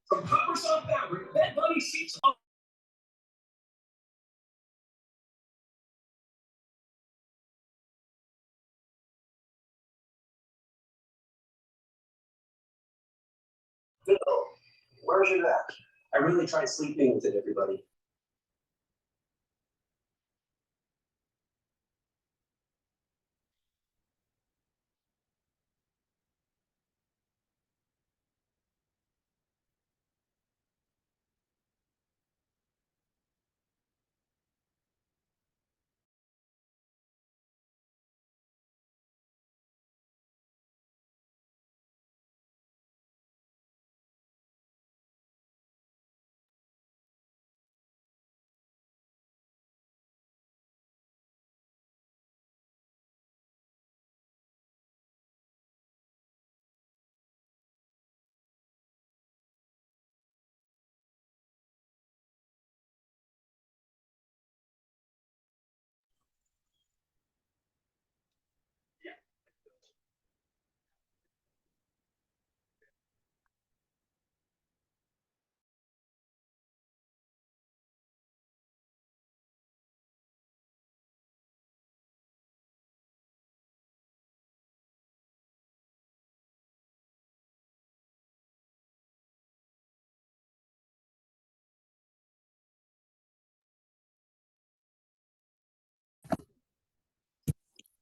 From Copper's on fabric, Bed Bunny sheets on. Bill, where's your at? I really tried sleeping with it, everybody.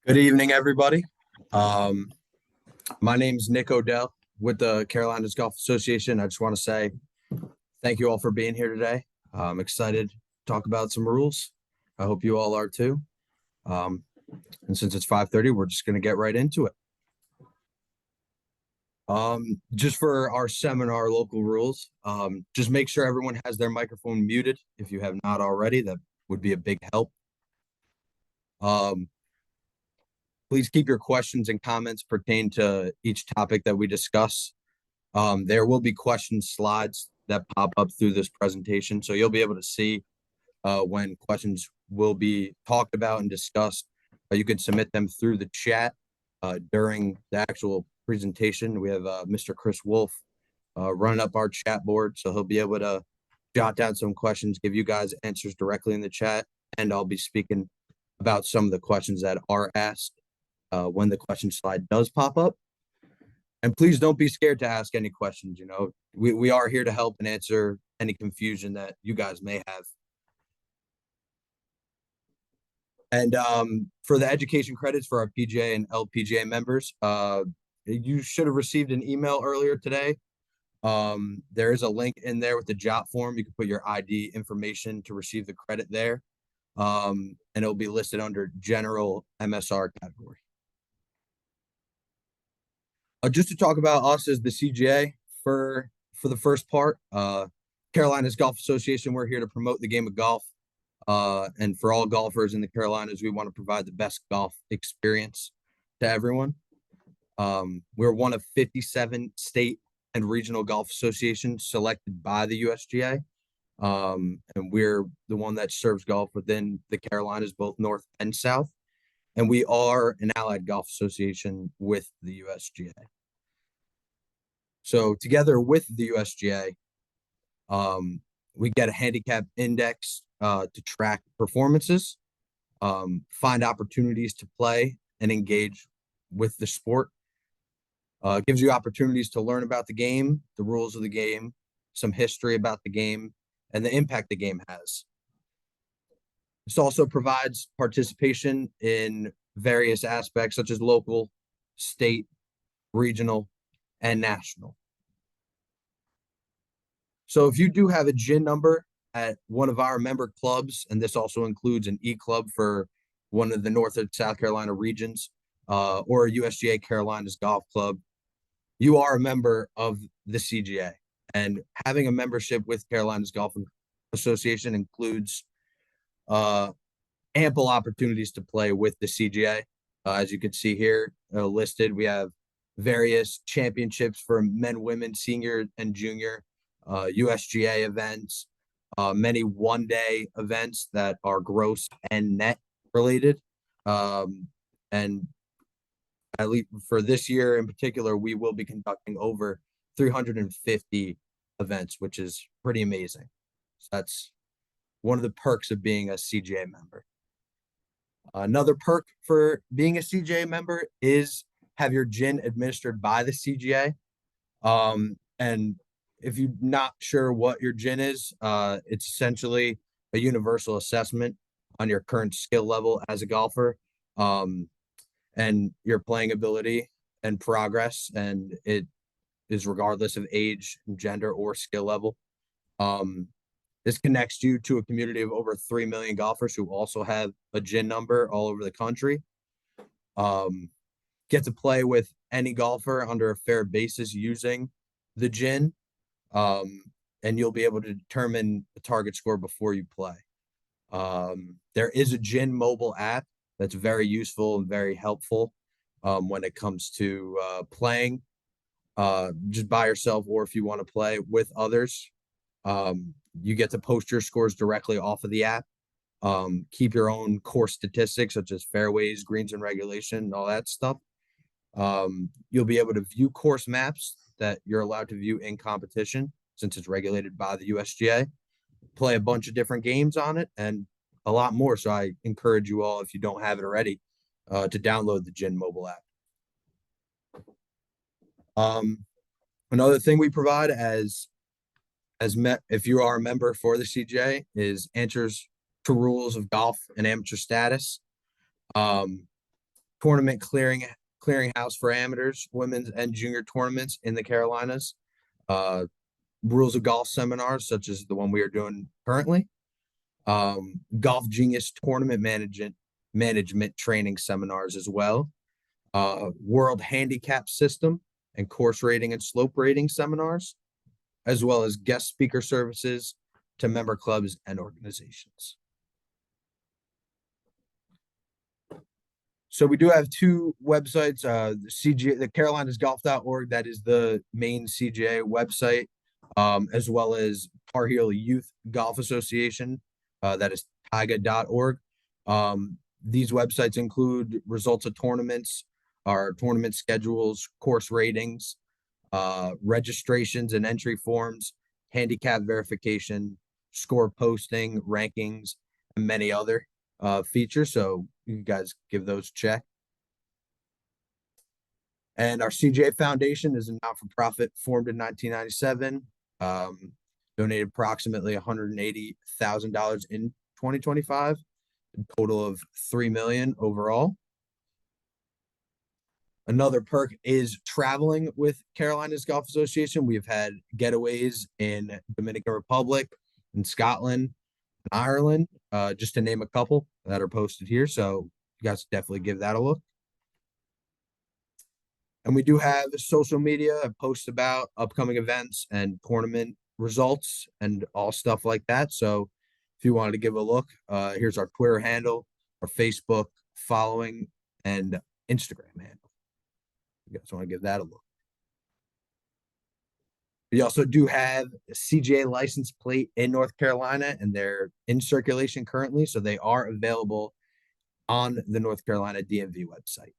Good evening, everybody. Um, my name is Nick Odell with the Carolinas Golf Association. I just want to say thank you all for being here today. I'm excited to talk about some rules. I hope you all are too. And since it's 5:30, we're just going to get right into it. Just for our seminar local rules, just make sure everyone has their microphone muted. If you have not already, that would be a big help. Please keep your questions and comments pertain to each topic that we discuss. There will be question slides that pop up through this presentation, so you'll be able to see when questions will be talked about and discussed. You can submit them through the chat during the actual presentation. We have Mr. Chris Wolf running up our chat board, so he'll be able to jot down some questions, give you guys answers directly in the chat, and I'll be speaking about some of the questions that are asked when the question slide does pop up. And please don't be scared to ask any questions. You know, we are here to help and answer any confusion that you guys may have. And for the education credits for our PGA and LPGA members, you should have received an email earlier today. There is a link in there with the jot form. You can put your ID information to receive the credit there. And it'll be listed under general MSR category. Just to talk about us as the CGA for the first part, Carolinas Golf Association, we're here to promote the game of golf. And for all golfers in the Carolinas, we want to provide the best golf experience to everyone. We're one of 57 state and regional golf associations selected by the USGA. And we're the one that serves golf within the Carolinas, both North and South. And we are an allied golf association with the USGA. So together with the USGA, we get a handicap index to track performances, find opportunities to play and engage with the sport. Gives you opportunities to learn about the game, the rules of the game, some history about the game, and the impact the game has. This also provides participation in various aspects such as local, state, regional, and national. So if you do have a GIN number at one of our member clubs, and this also includes an E-club for one of the North and South Carolina regions, or a USGA Carolinas Golf Club, you are a member of the CGA. And having a membership with Carolinas Golf Association includes ample opportunities to play with the CGA. As you can see here listed, we have various championships for men, women, senior, and junior, USGA events, many one-day events that are gross and net related. And at least for this year in particular, we will be conducting over 350 events, which is pretty amazing. So that's one of the perks of being a CGA member. Another perk for being a CGA member is have your gin administered by the CGA. And if you're not sure what your gin is, it's essentially a universal assessment on your current skill level as a golfer, and your playing ability and progress, and it is regardless of age, gender, or skill level. Um, this connects you to a community of over 3 million golfers who also have a GIN number all over the country. Get to play with any golfer under a fair basis using the GIN, um, and you'll be able to determine the target score before you play. There is a GIN mobile app that's very useful and very helpful when it comes to playing just by yourself, or if you want to play with others. You get to post your scores directly off of the app. Keep your own course statistics such as fairways, greens and regulation, and all that stuff. You'll be able to view course maps that you're allowed to view in competition since it's regulated by the USGA. Play a bunch of different games on it and a lot more. So I encourage you all, if you don't have it already, to download the GIN mobile app. Another thing we provide if you are a member for the CGA is answers to rules of golf and amateur status, tournament clearinghouse for amateurs, women's and junior tournaments in the Carolinas, rules of golf seminars such as the one we are doing currently, Golf Genius tournament management training seminars as well, world handicap system and course rating and slope rating seminars, as well as guest speaker services to member clubs and organizations. So we do have two websites, the CGA, the carolinasgolf.org, that is the main CGA website, as well as Tar Heel Youth Golf Association, that is tiga.org. These websites include results of tournaments, our tournament schedules, course ratings, registrations and entry forms, handicap verification, score posting, rankings, and many other features. So you guys give those a check. And our CGA Foundation is a not-for-profit formed in 1997. Donated approximately $180,000 in 2025, a total of $3 million overall. Another perk is traveling with Carolinas Golf Association. We've had getaways in Dominican Republic, in Scotland, and Ireland, just to name a couple that are posted here. So you guys definitely give that a look. And we do have social media, posts about upcoming events and tournament results and all stuff like that. So if you wanted to give a look, here's our Twitter handle, our Facebook following, and Instagram handle. You guys want to give that a look. We also do have a CGA license plate in North Carolina, and they're in circulation currently, so they are available on the North Carolina DMV website.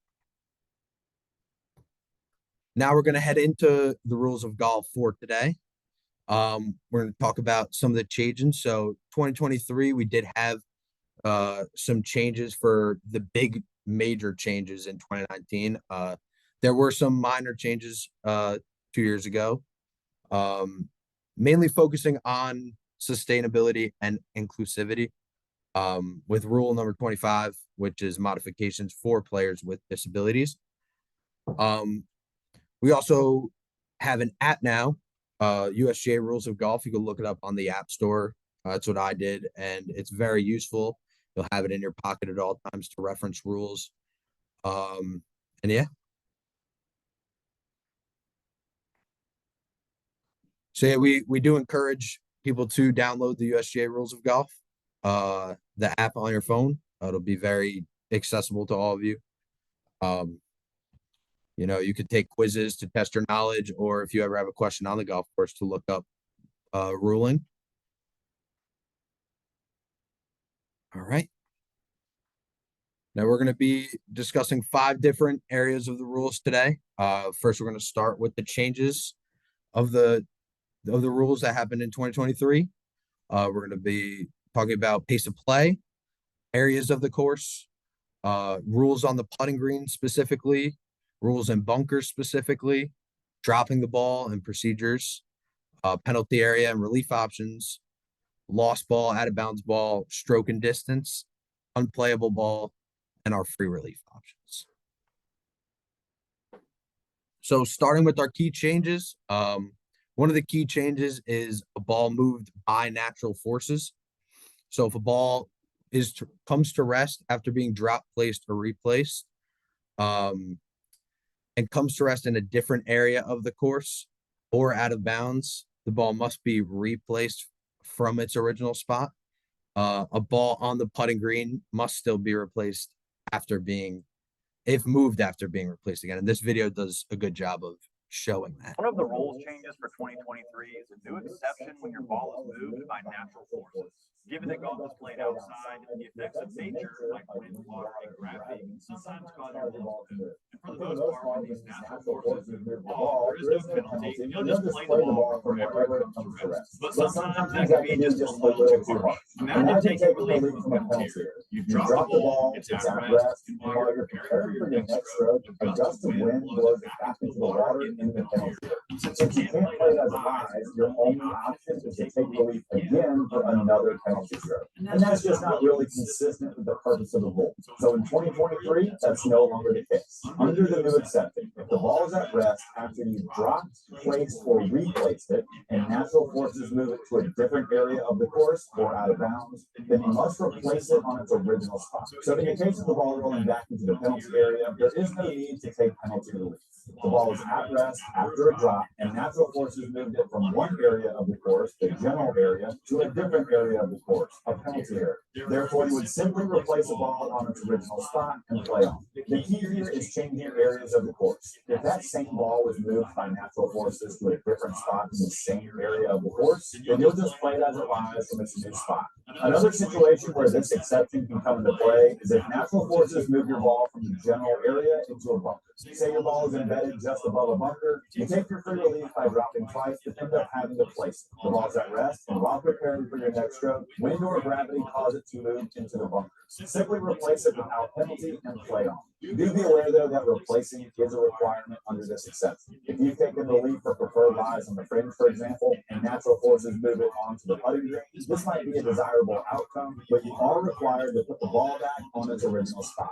Now we're going to head into the rules of golf for today. We're going to talk about some of the changes. So 2023, we did have some changes for the big major changes in 2019. There were some minor changes 2 years ago, mainly focusing on sustainability and inclusivity, with rule number 25, which is modifications for players with disabilities. We also have an app now, USGA Rules of Golf. You can look it up on the App Store. That's what I did, and it's very useful. You'll have it in your pocket at all times to reference rules. And yeah. So yeah, we do encourage people to download the USGA Rules of Golf, the app on your phone. It'll be very accessible to all of you. You know, you could take quizzes to test your knowledge, or if you ever have a question on the golf course, to look up ruling. All right. Now we're going to be discussing 5 different areas of the rules today. First, we're going to start with the changes of the of the rules that happened in 2023. We're going to be talking about pace of play, areas of the course, rules on the putting green specifically, rules and bunkers specifically, dropping the ball and procedures, penalty area and relief options, lost ball, out of bounds ball, stroke and distance, unplayable ball, and our free relief options. So starting with our key changes, one of the key changes is a ball moved by natural forces. So if a ball comes to rest after being dropped, placed, or replaced, and comes to rest in a different area of the course or out of bounds, the ball must be replaced from its original spot. A ball on the putting green must still be replaced if moved after being replaced again. And this video does a good job of showing that. One of the rules changes for 2023 is a new exception when your ball is moved by natural forces. Given that golf is played outside, the effects of nature, like wind, water, and gravity, can sometimes cause your ball to move. And for the most part, when these natural forces move your ball, there is no penalty. You'll just play the ball from wherever it comes to rest. But sometimes that can be just a little too hard. Imagine taking relief from a penalty. You drop the ball, it's at rest, and while you're preparing for your next stroke, a gust of wind blows it back into the water in the penalty. Since you can't play it as live, your only option is to take relief again for another penalty stroke. And that's just not really consistent with the purpose of the rule. So in 2023, that's no longer the case. Under the new exception, if the ball is at rest after you've dropped, placed, or replaced it, and natural forces move it to a different area of the course or out of bounds, then you must replace it on its original spot. So in the case of the ball rolling back into the penalty area, there is no need to take penalty relief. The ball is at rest after a drop, and natural forces moved it from one area of the course, the general area, to a different area of the course, a penalty area. Therefore, you would simply replace the ball on its original spot and play on. The key here is changing areas of the course. If that same ball was moved by natural forces to a different spot in the same area of the course, then you'll just play it as it lies from its new spot. Another situation where this exception can come into play is if natural forces move your ball from the general area into a bunker. Say your ball is embedded just above a bunker, you take your free relief by dropping twice, but end up having to place it. The ball's at rest, and while preparing for your next stroke, wind or gravity cause it to move into the bunker. Simply replace it without penalty and play on. Do be aware, though, that replacing is a requirement under this exception. If you've taken relief for preferred lies on the fringe, for example, and natural forces move it onto the putting green, this might be a desirable outcome, but you are required to put the ball back on its original spot.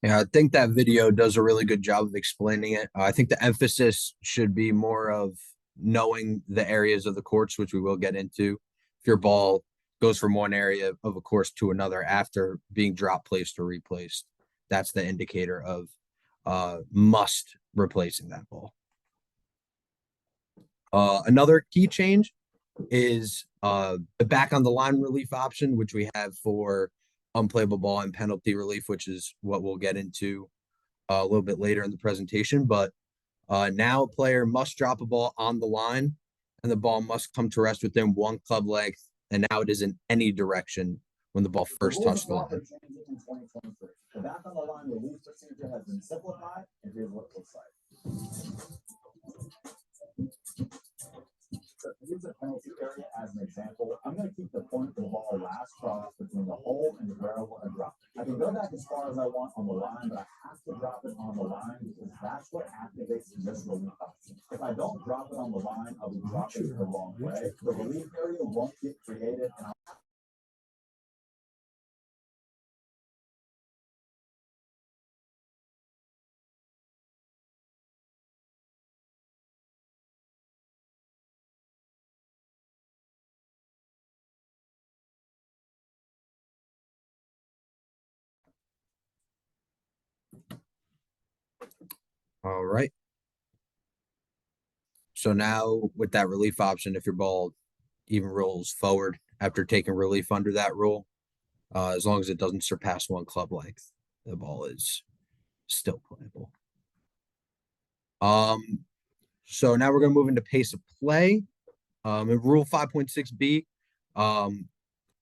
Yeah, I think that video does a really good job of explaining it. I think the emphasis should be more of knowing the areas of the courts, which we will get into. If your ball goes from one area of a course to another after being drop placed or replaced, that's the indicator of must replacing that ball. Another key change is the back on the line relief option, which we have for unplayable ball and penalty relief, which is what we'll get into a little bit later in the presentation. But now a player must drop a ball on the line, and the ball must come to rest within one club length, and now it is in any direction when the ball first touched the line. The back on the line relief procedure has been simplified, and here's what it looks like. So use a penalty area as an example. I'm going to keep the point of the ball last cross between the hole and where I want to drop it. I can go back as far as I want on the line, but I have to drop it on the line because that's what activates this relief option. If I don't drop it on the line, I'll be dropping it the wrong way. The relief area won't get created, and I'll All right. So now with that relief option, if your ball even rolls forward after taking relief under that rule, as long as it doesn't surpass one club length, the ball is still playable. So now we're going to move into pace of play. In Rule 5.6b,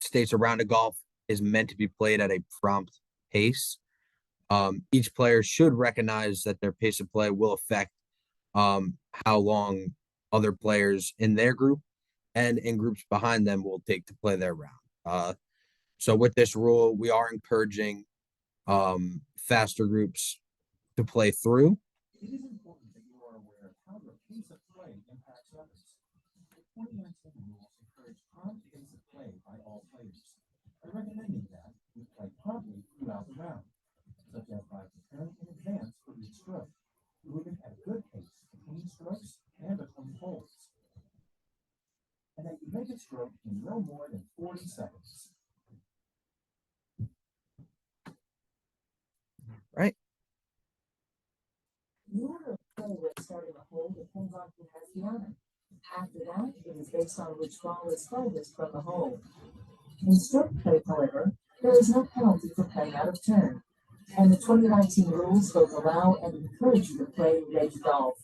states a round of golf is meant to be played at a prompt pace. Each player should recognize that their pace of play will affect how long other players in their group and in groups behind them will take to play their round. So with this rule, we are encouraging faster groups to play through. It is important that you are aware of how your pace of play impacts others. The 2019 rules encourage prompt pace of play by all players. By recommending that, you play promptly throughout the round, such as by preparing in advance for each stroke, moving at a good pace between strokes and between holes, and that you make a stroke in no more than 40 seconds. Right. The order of play when starting a hole depends on who has the honor. After that, it is based on which ball is farthest from the hole. In stroke play, however, there is no penalty for playing out of turn, and the 2019 rules both allow and encourage you to play reg golf,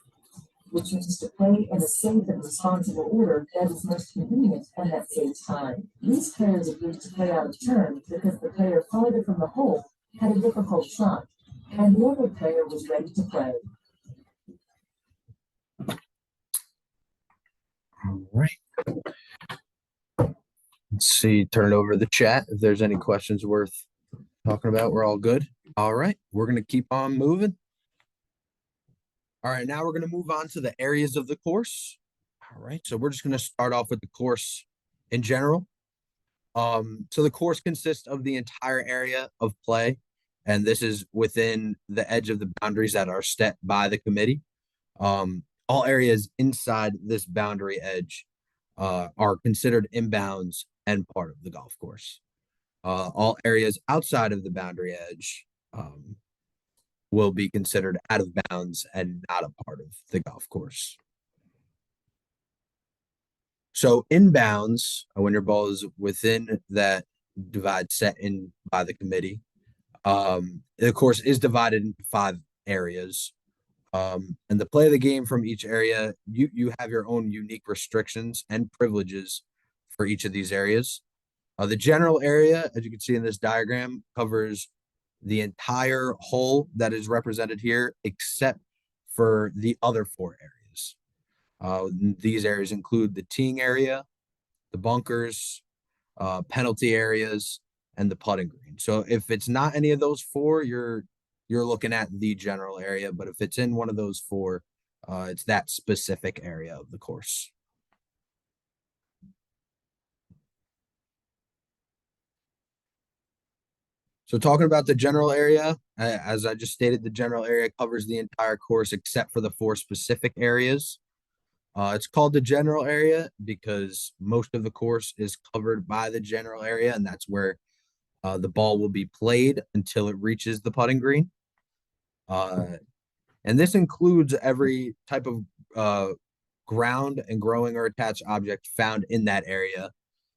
which means to play in a safe and responsible order that is most convenient and that saves time. These players agreed to play out of turn because the player farther from the hole had a difficult shot, and the other player was ready to play. All right. Let's see, turn it over to the chat. If there's any questions worth talking about, we're all good. All right, we're going to keep on moving. All right, now we're going to move on to the areas of the course. All right, so we're just going to start off with the course in general. So the course consists of the entire area of play, and this is within the edge of the boundaries that are set by the committee. All areas inside this boundary edge are considered inbounds and part of the golf course. All areas outside of the boundary edge will be considered out of bounds and not a part of the golf course. So inbounds, when your ball is within that divide set in by the committee, the course is divided into 5 areas. And the play of the game from each area, you have your own unique restrictions and privileges for each of these areas. The general area, as you can see in this diagram, covers the entire hole that is represented here, except for the other 4 areas. These areas include the teeing area, the bunkers, penalty areas, and the putting green. So if it's not any of those 4, you're looking at the general area, but if it's in one of those 4, it's that specific area of the course. So talking about the general area, as I just stated, the general area covers the entire course except for the 4 specific areas. It's called the general area because most of the course is covered by the general area, and that's where the ball will be played until it reaches the putting green. And this includes every type of ground and growing or attached object found in that area,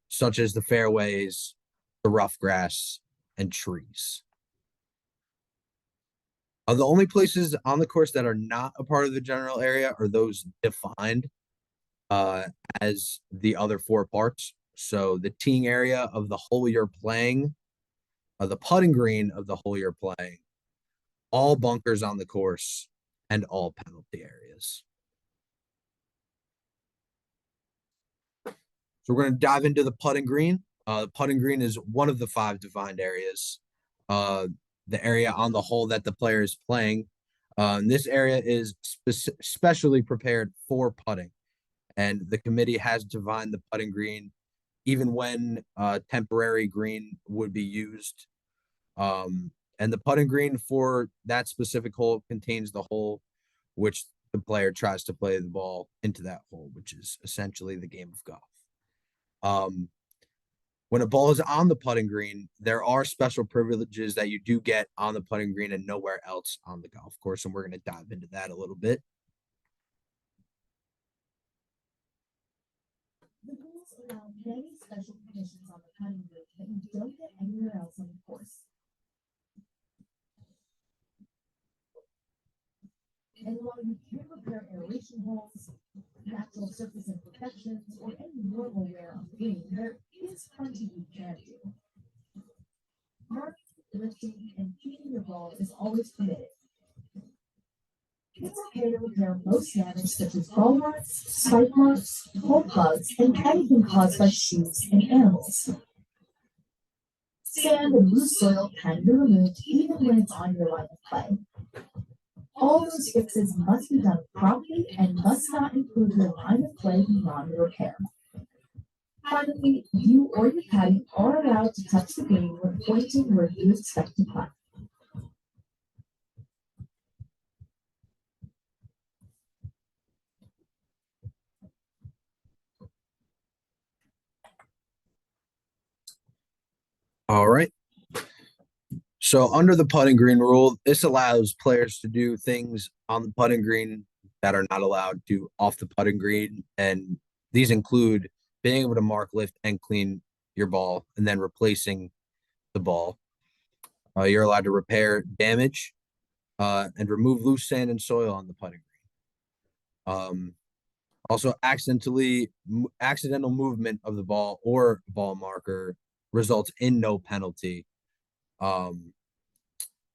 such as the fairways, the rough grass, and trees. The only places on the course that are not a part of the general area are those defined as the other 4 parts. So the teeing area of the hole you're playing, the putting green of the hole you're playing, all bunkers on the course, and all penalty areas. So we're going to dive into the putting green. The putting green is one of the 5 defined areas. The area on the hole that the player is playing. This area is specially prepared for putting, and the committee has defined the putting green even when temporary green would be used. And the putting green for that specific hole contains the hole which the player tries to play the ball into that hole, which is essentially the game of golf. When a ball is on the putting green, there are special privileges that you do get on the putting green and nowhere else on the golf course, and we're going to dive into that a little bit. The rules allow many special conditions on the putting green that you don't get anywhere else on the course. And while you can repair aeration holes, natural surface imperfections, or any normal wear on the green, there is plenty you can do. Marking, lifting, and keeping your ball ball is always permitted. It's okay to repair most damage such as ball marks, spike marks, hole plugs, and anything caused by shoes and animals. Sand and loose soil can be removed even when it's on your line of play. All those fixes must be done promptly and must not include your line of play beyond repair. Finally, you or your caddy are allowed to touch the green when pointing where you expect to putt. All right. So under the putting green rule, this allows players to do things on the putting green that are not allowed to off the putting green. And these include being able to mark, lift, and clean your ball, and then replacing the ball. You're allowed to repair damage and remove loose sand and soil on the putting green. Also, accidental movement of the ball or ball marker results in no penalty.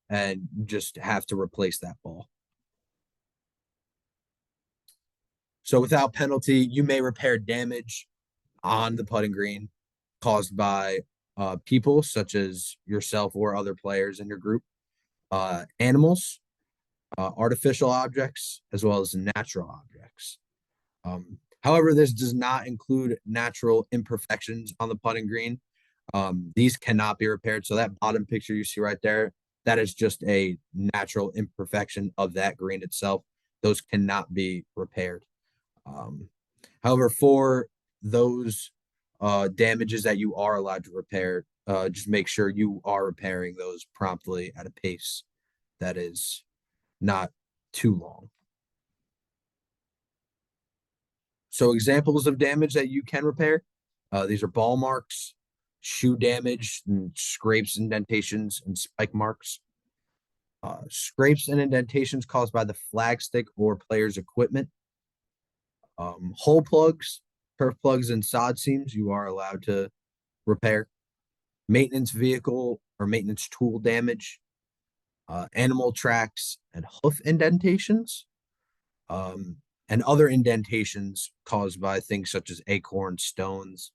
And just have to replace that ball. So without penalty, you may repair damage on the putting green caused by people such as yourself or other players in your group, animals, artificial objects, as well as natural objects. However, this does not include natural imperfections on the putting green. These cannot be repaired. So that bottom picture you see right there, that is just a natural imperfection of that green itself. Those cannot be repaired. However, for those damages that you are allowed to repair, just make sure you are repairing those promptly at a pace that is not too long. So examples of damage that you can repair, these are ball marks, shoe damage, and scrapes, indentations, and spike marks. Scrapes and indentations caused by the flagstick or player's equipment. Hole plugs, turf plugs, and sod seams you are allowed to repair. Maintenance vehicle or maintenance tool damage. Animal tracks and hoof indentations. And other indentations caused by things such as acorns, stones,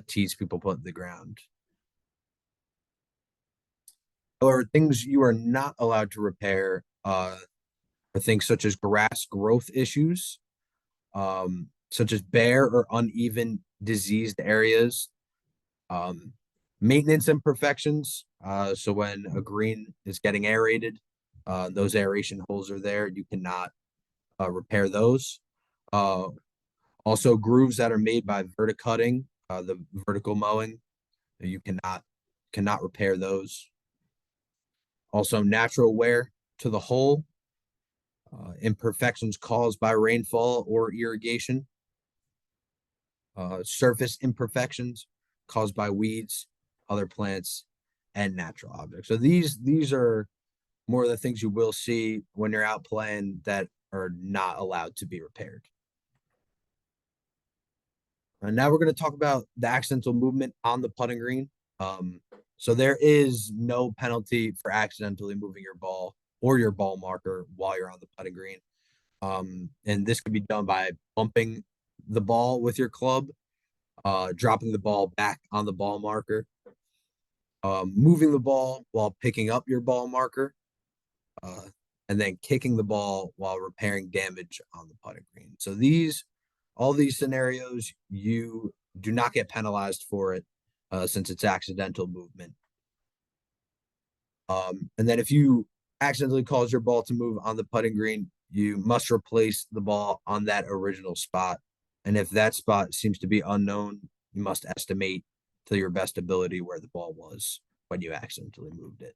tees people put in the ground. Or things you are not allowed to repair are things such as grass growth issues, such as bare or uneven diseased areas, maintenance imperfections. So when a green is getting aerated, those aeration holes are there. You cannot repair those. Also grooves that are made by verticutting, the vertical mowing, you cannot repair those. Also natural wear to the hole, imperfections caused by rainfall or irrigation, surface imperfections caused by weeds, other plants, and natural objects. So these are more of the things you will see when you're out playing that are not allowed to be repaired. And now we're going to talk about the accidental movement on the putting green. So there is no penalty for accidentally moving your ball or your ball marker while you're on the putting green. And this can be done by bumping the ball with your club, dropping the ball back on the ball marker, moving the ball while picking up your ball marker, and then kicking the ball while repairing damage on the putting green. So all these scenarios, you do not get penalized for it since it's accidental movement. And then if you accidentally cause your ball to move on the putting green, you must replace the ball on that original spot. And if that spot seems to be unknown, you must estimate to your best ability where the ball was when you accidentally moved it.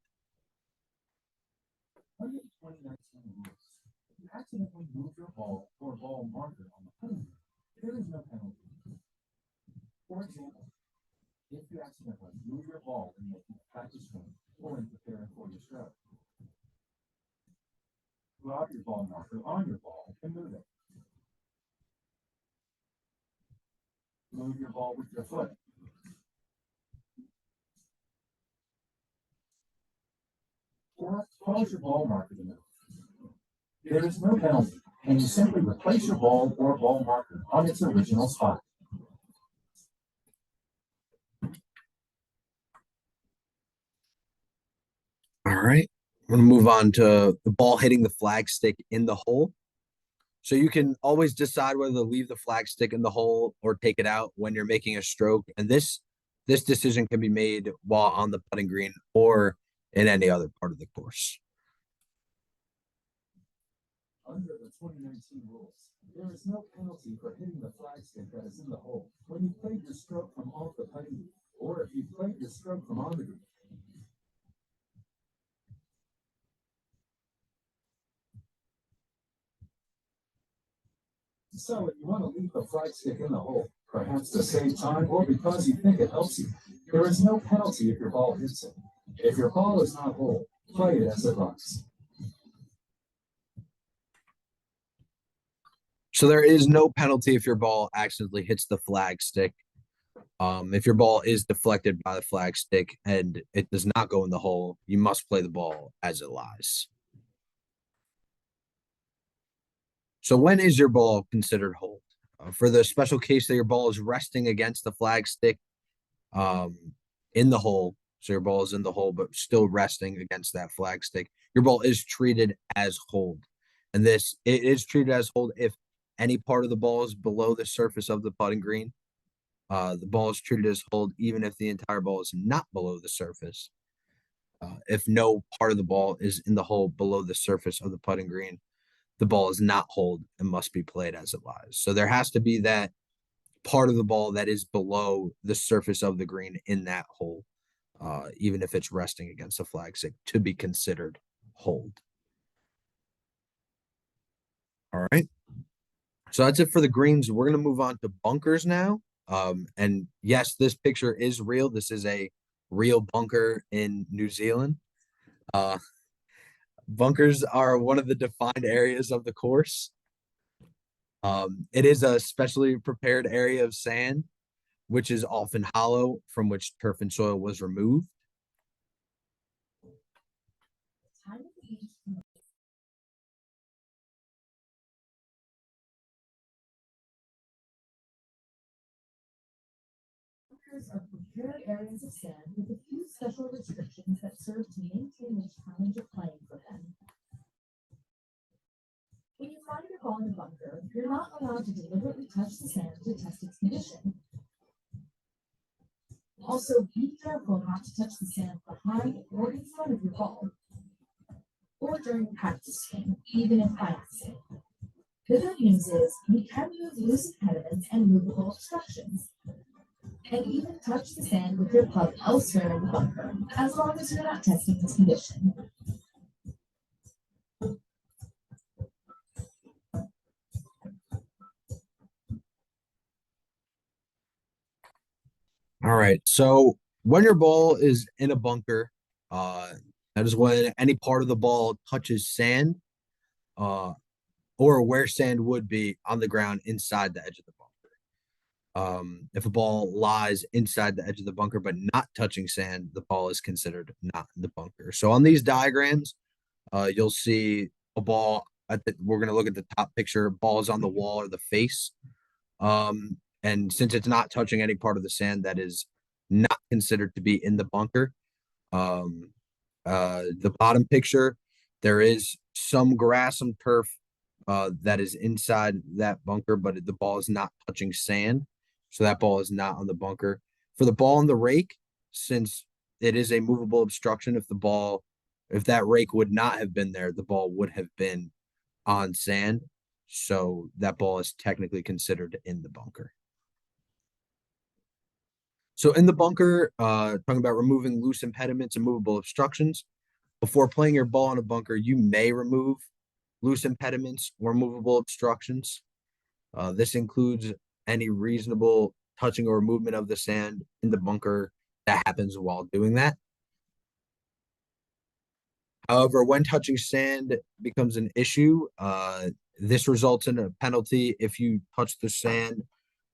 Under the 2019 rules, if you accidentally move your ball or ball marker on the putting green, there is no penalty. For example, if you accidentally move your ball in making a practice swing or in preparing for your stroke, drop your ball marker on your ball and move it. Move your ball with your foot. For left falls your ball marker in the middle. There is no penalty, and you simply replace your ball or ball marker on its original spot. All right. We're gonna move on to the ball hitting the flag stick in the hole. So you can always decide whether to leave the flag stick in the hole or take it out when you're making a stroke. And this decision can be made while on the putting green or in any other part of the course. Under the 2019 rules, there is no penalty for hitting the flag stick that is in the hole when you played your stroke from off the putting green, or if you played your stroke from on the green. So if you want to leave the flag stick in the hole, perhaps to save time or because you think it helps you, there is no penalty if your ball hits it. If your ball is not whole, play it as it lies. So there is no penalty if your ball accidentally hits the flag stick. If your ball is deflected by the flag stick and it does not go in the hole, you must play the ball as it lies. So when is your ball considered hold? For the special case that your ball is resting against the flag stick in the hole, so your ball is in the hole but still resting against that flag stick, your ball is treated as hold. And it is treated as hold if any part of the ball is below the surface of the putting green. The ball is treated as hold even if the entire ball is not below the surface. If no part of the ball is in the hole below the surface of the putting green, the ball is not hold and must be played as it lies. So there has to be that part of the ball that is below the surface of the green in that hole, even if it's resting against the flag stick, to be considered hold. All right. So that's it for the greens. We're going to move on to bunkers now. And yes, this picture is real. This is a real bunker in New Zealand. Bunkers are one of the defined areas of the course. It is a specially prepared area of sand, which is often hollow, from which turf and soil was removed. Bunkers are prepared areas of sand with a few special restrictions that serve to maintain the challenge of playing for them. When you find your ball in a bunker, you're not allowed to deliberately touch the sand to test its condition. Also, be careful not to touch the sand behind or in front of your ball, or during practice swing, even if by accident. The good news is you can move loose impediments and movable obstructions, and even touch the sand with your club elsewhere in the bunker, as long as you're not testing its condition. All right. So when your ball is in a bunker, that is when any part of the ball touches sand, or where sand would be on the ground inside the edge of the bunker. If a ball lies inside the edge of the bunker but not touching sand, the ball is considered not in the bunker. So on these diagrams, you'll see a ball we're going to look at the top picture. Ball is on the wall or the face. And since it's not touching any part of the sand, that is not considered to be in the bunker. The bottom picture, there is some grass, some turf that is inside that bunker, but the ball is not touching sand. So that ball is not on the bunker. For the ball on the rake, since it is a movable obstruction, if that rake would not have been there, the ball would have been on sand. So that ball is technically considered in the bunker. So in the bunker, talking about removing loose impediments and movable obstructions. Before playing your ball in a bunker, you may remove loose impediments or movable obstructions. This includes any reasonable touching or movement of the sand in the bunker that happens while doing that. However, when touching sand becomes an issue, this results in a penalty if you touch the sand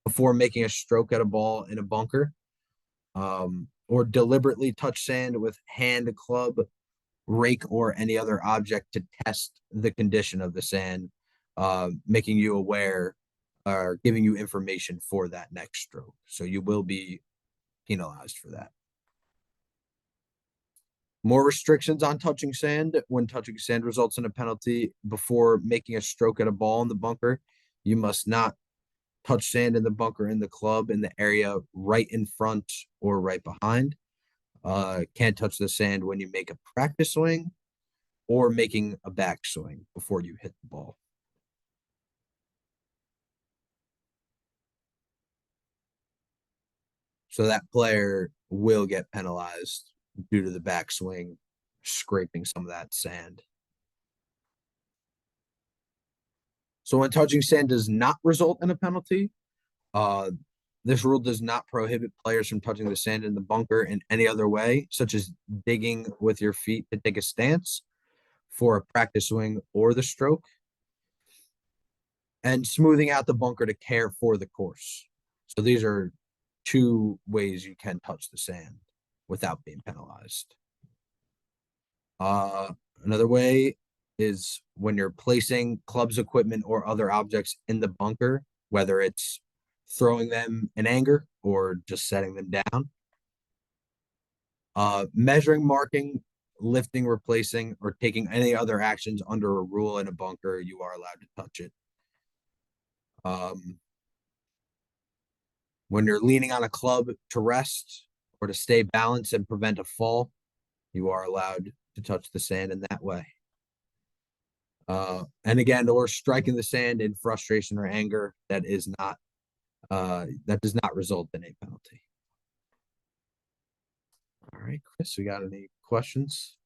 before making a stroke at a ball in a bunker, or deliberately touch sand with hand, club, rake or any other object to test the condition of the sand, making you aware or giving you information for that next stroke. So you will be penalized for that. More restrictions on touching sand. When touching sand results in a penalty, before making a stroke at a ball in the bunker, you must not touch sand in the bunker, in the club, in the area right in front or right behind. Can't touch the sand when you make a practice swing or making a backswing before you hit the ball. So that player will get penalized due to the backswing, scraping some of that sand. So when touching sand does not result in a penalty, this rule does not prohibit players from touching the sand in the bunker in any other way, such as digging with your feet to take a stance for a practice swing or the stroke, and smoothing out the bunker to care for the course. So these are two ways you can touch the sand without being penalized. Another way is when you're placing clubs, equipment, or other objects in the bunker, whether it's throwing them in anger or just setting them down. Measuring, marking, lifting, replacing, or taking any other actions under a rule in a bunker, you are allowed to touch it. When you're leaning on a club to rest or to stay balanced and prevent a fall, you are allowed to touch the sand in that way. And again, or striking the sand in frustration or anger, that is not that does not result in a penalty. All right, Chris, we got any questions?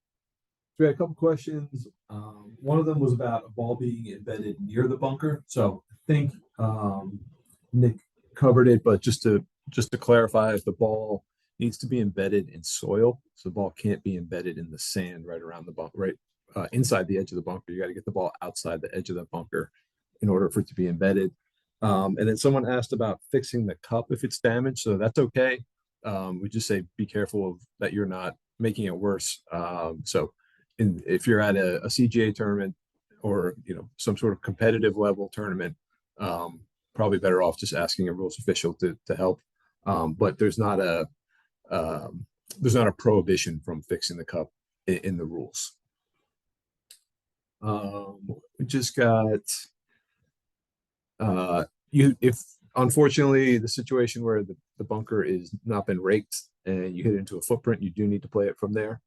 We had a couple questions. One of them was about a ball being embedded near the bunker. So I think Nick covered it, but just to clarify, if the ball needs to be embedded in soil, so the ball can't be embedded in the sand right around the bunker, right inside the edge of the bunker. You got to get the ball outside the edge of the bunker in order for it to be embedded. And then someone asked about fixing the cup if it's damaged, so that's okay. We just say be careful of that you're not making it worse. If you're at a CGA tournament or some sort of competitive level tournament, probably better off just asking a rules official to help. But there's not a prohibition from fixing the cup in the rules. We just got if unfortunately the situation where the bunker is not been raked and you hit into a footprint, you do need to play it from there.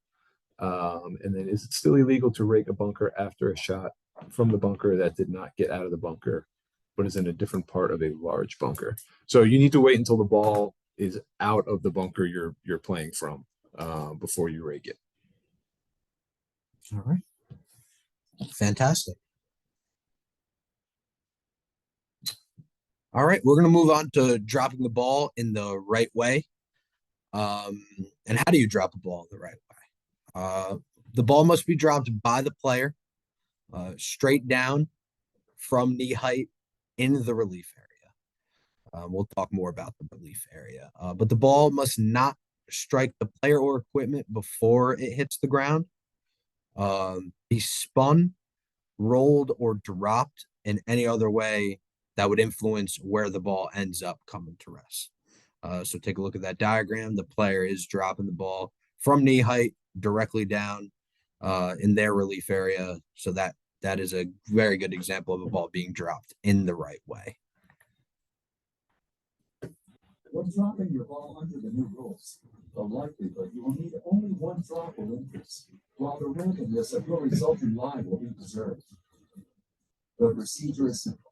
And then is it still illegal to rake a bunker after a shot from the bunker that did not get out of the bunker but is in a different part of a large bunker? So you need to wait until the ball is out of the bunker you're playing from before you rake it. All right. Fantastic. All right, we're going to move on to dropping the ball in the right way. And how do you drop a ball in the right way? The ball must be dropped by the player, straight down from knee height in the relief area. We'll talk more about the relief area, but the ball must not strike the player or equipment before it hits the ground. Be spun, rolled, or dropped in any other way that would influence where the ball ends up coming to rest. So take a look at that diagram. The player is dropping the ball from knee height directly down in their relief area. So that is a very good example of a ball being dropped in the right way. When dropping your ball under the new rules, the likelihood you will need only one drop will increase, while the randomness of your resulting line will be preserved. The procedure is simple.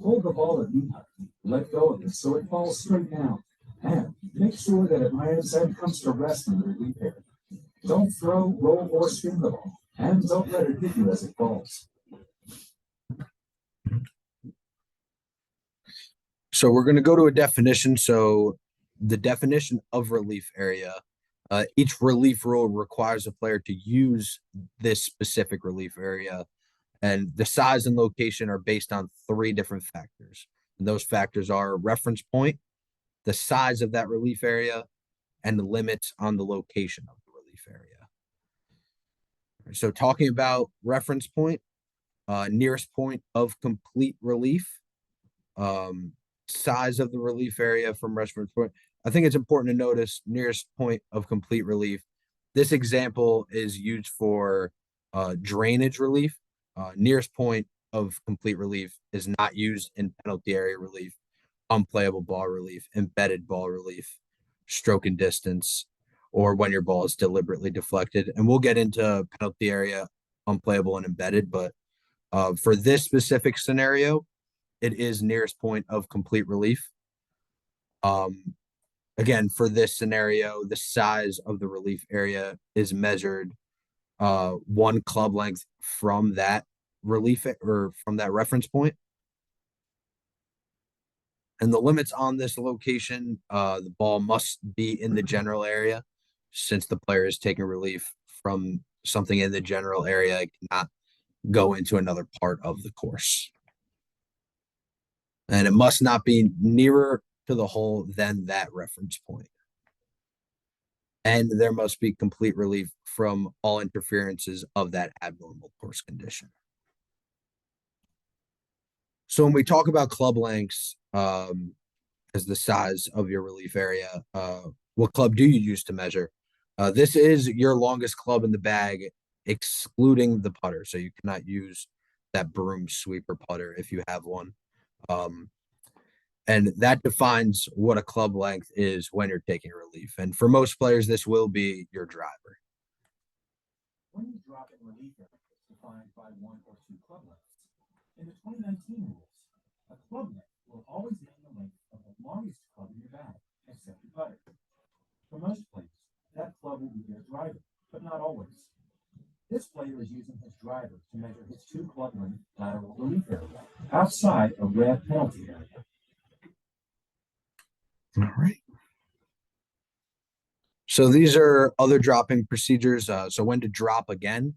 Hold the ball at knee height, let go of it so it falls straight down, and make sure that it lands and comes to rest in the relief area. Don't throw, roll, or spin the ball, and don't let it hit you as it falls. So we're going to go to a definition. So the definition of relief area, each relief rule requires a player to use this specific relief area, and the size and location are based on 3 different factors. And those factors are reference point, the size of that relief area, and the limits on the location of the relief area. So talking about reference point, nearest point of complete relief, size of the relief area from reference point. I think it's important to notice nearest point of complete relief. This example is used for drainage relief. Nearest point of complete relief is not used in penalty area relief, unplayable ball relief, embedded ball relief, stroke and distance, or when your ball is deliberately deflected. And we'll get into penalty area, unplayable, and embedded, but for this specific scenario, it is nearest point of complete relief. Again, for this scenario, the size of the relief area is measured one club length from that relief or from that reference point. And the limits on this location, the ball must be in the general area. Since the player is taking relief from something in the general area, it cannot go into another part of the course. And it must not be nearer to the hole than that reference point. And there must be complete relief from all interferences of that abnormal course condition. So when we talk about club lengths as the size of your relief area, what club do you use to measure? This is your longest club in the bag, excluding the putter. So you cannot use that broom sweeper putter if you have one. And that defines what a club length is when you're taking relief. And for most players, this will be your driver. When you drop in relief area defined by 1 or 2 club lengths, in the 2019 rules, a club length will always name the length of the longest club in your bag, except your putter. For most players, that club will be their driver, but not always. This player is using his driver to measure his 2 club length lateral relief area outside a red penalty area. All right. So these are other dropping procedures. So when to drop again,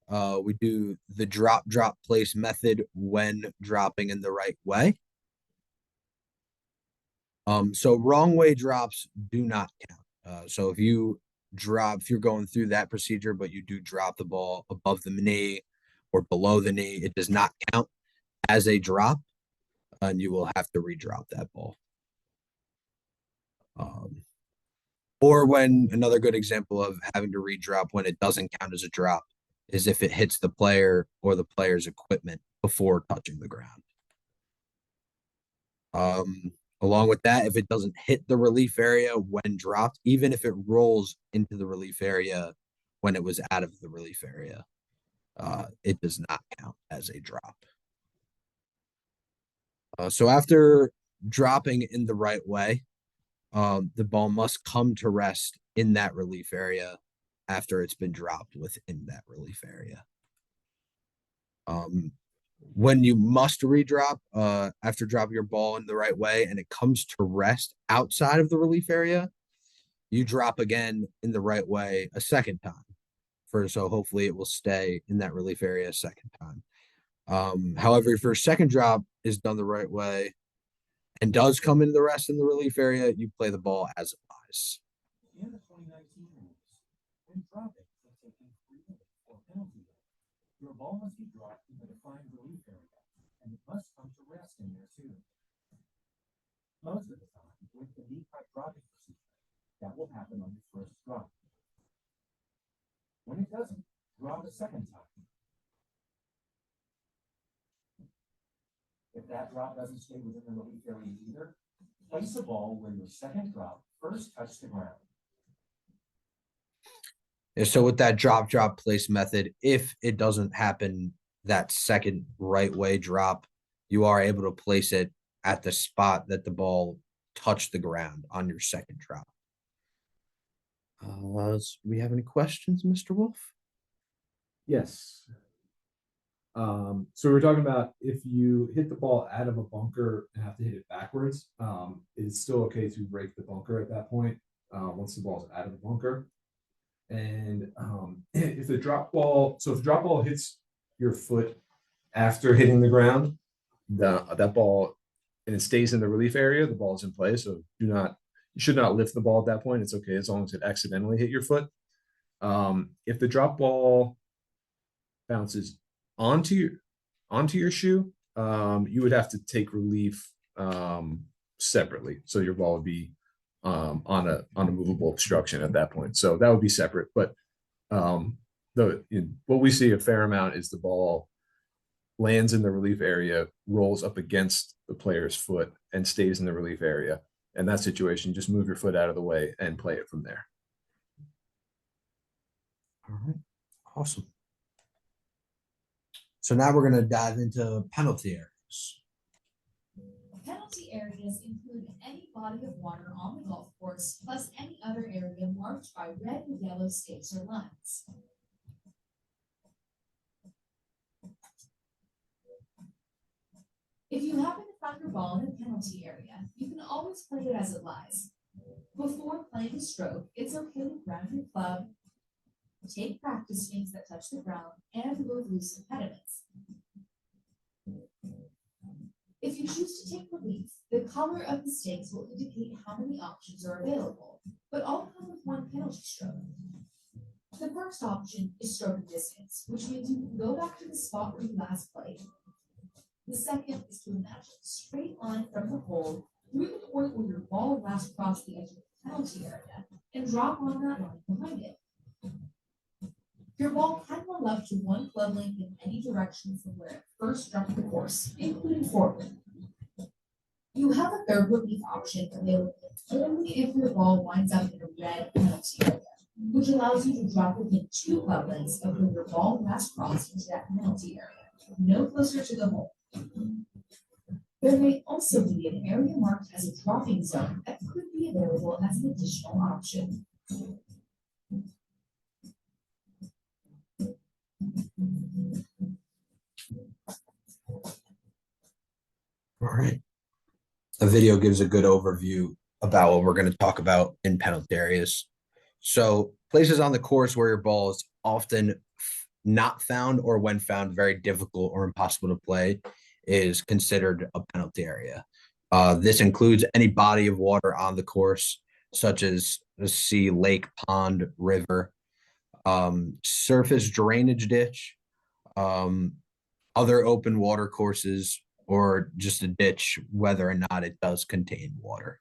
we do the drop place method when dropping in the right way. So wrong way drops do not count. So if you're going through that procedure, but you do drop the ball above the knee or below the knee, it does not count as a drop, and you will have to redrop that ball. Or when another good example of having to redrop when it doesn't count as a drop is if it hits the player or the player's equipment before touching the ground. Along with that, if it doesn't hit the relief area when dropped, even if it rolls into the relief area when it was out of the relief area, it does not count as a drop. So after dropping in the right way, the ball must come to rest in that relief area after it's been dropped within that relief area. When you must redrop after dropping your ball in the right way and it comes to rest outside of the relief area, you drop again in the right way a second time. So hopefully it will stay in that relief area a second time. However, if your second drop is done the right way and does come into the rest in the relief area, you play the ball as it lies. In the 2019 rules, when dropping and taking free hit or penalty hit, your ball must be dropped in the defined relief area, and it must come to rest in there too. Most of the time, with the knee cut dropping procedure, that will happen on your first drop. When it doesn't, drop a second time. If that drop doesn't stay within the relief area either, place the ball where your second drop first touched the ground. And so with that drop place method, if it doesn't happen that second right way drop, you are able to place it at the spot that the ball touched the ground on your second drop. Do we have any questions, Mr. Wolf? Yes. So we're talking about if you hit the ball out of a bunker and have to hit it backwards, it's still okay to break the bunker at that point once the ball's out of the bunker. And if the drop ball hits your foot after hitting the ground, that ball and it stays in the relief area, the ball is in play. So you should not lift the ball at that point. It's okay as long as it accidentally hit your foot. If the drop ball bounces onto your shoe, you would have to take relief separately. So your ball would be on a movable obstruction at that point. So that would be separate. But what we see a fair amount is the ball lands in the relief area, rolls up against the player's foot, and stays in the relief area. In that situation, just move your foot out of the way and play it from there. All right, awesome. So now we're going to dive into penalty areas. Penalty areas include any body of water on the golf course, plus any other area marked by red or yellow stakes or lines. If you happen to find your ball in a penalty area, you can always play it as it lies. Before playing a stroke, it's okay to ground your club, take practice swings that touch the ground, and remove loose impediments. If you choose to take relief, the color of the stakes will indicate how many options are available, but all come with one penalty stroke. The first option is stroke distance, which means you can go back to the spot where you last played. The second is to imagine a straight line from the hole through the point where your ball last crossed the edge of the penalty area and drop on that line behind it. Your ball can roll up to one club length in any direction from where it first struck the course, including forward. You have a third relief option available only if your ball winds up in a red penalty area, which allows you to drop within 2 club lengths of where your ball last crossed into that penalty area, no closer to the hole. There may also be an area marked as a dropping zone that could be available as an additional option. All right. The video gives a good overview about what we're going to talk about in penalty areas. So places on the course where your ball is often not found, or when found, very difficult or impossible to play, is considered a penalty area. This includes any body of water on the course, such as the sea, lake, pond, river, surface drainage ditch, other open water courses, or just a ditch, whether or not it does contain water.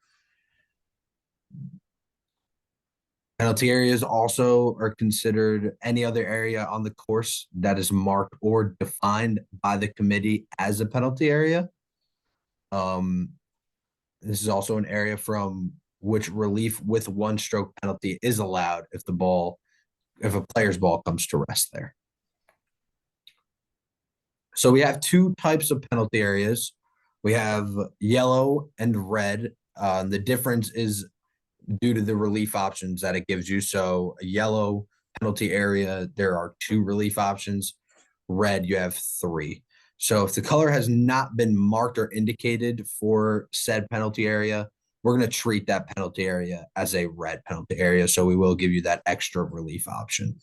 Penalty areas also are considered any other area on the course that is marked or defined by the committee as a penalty area. This is also an area from which relief with 1 stroke penalty is allowed if a player's ball comes to rest there. So we have 2 types of penalty areas. We have yellow and red. The difference is due to the relief options that it gives you. So a yellow penalty area, there are 2 relief options. Red, you have 3. So if the color has not been marked or indicated for said penalty area, we're going to treat that penalty area as a red penalty area. So we will give you that extra relief option.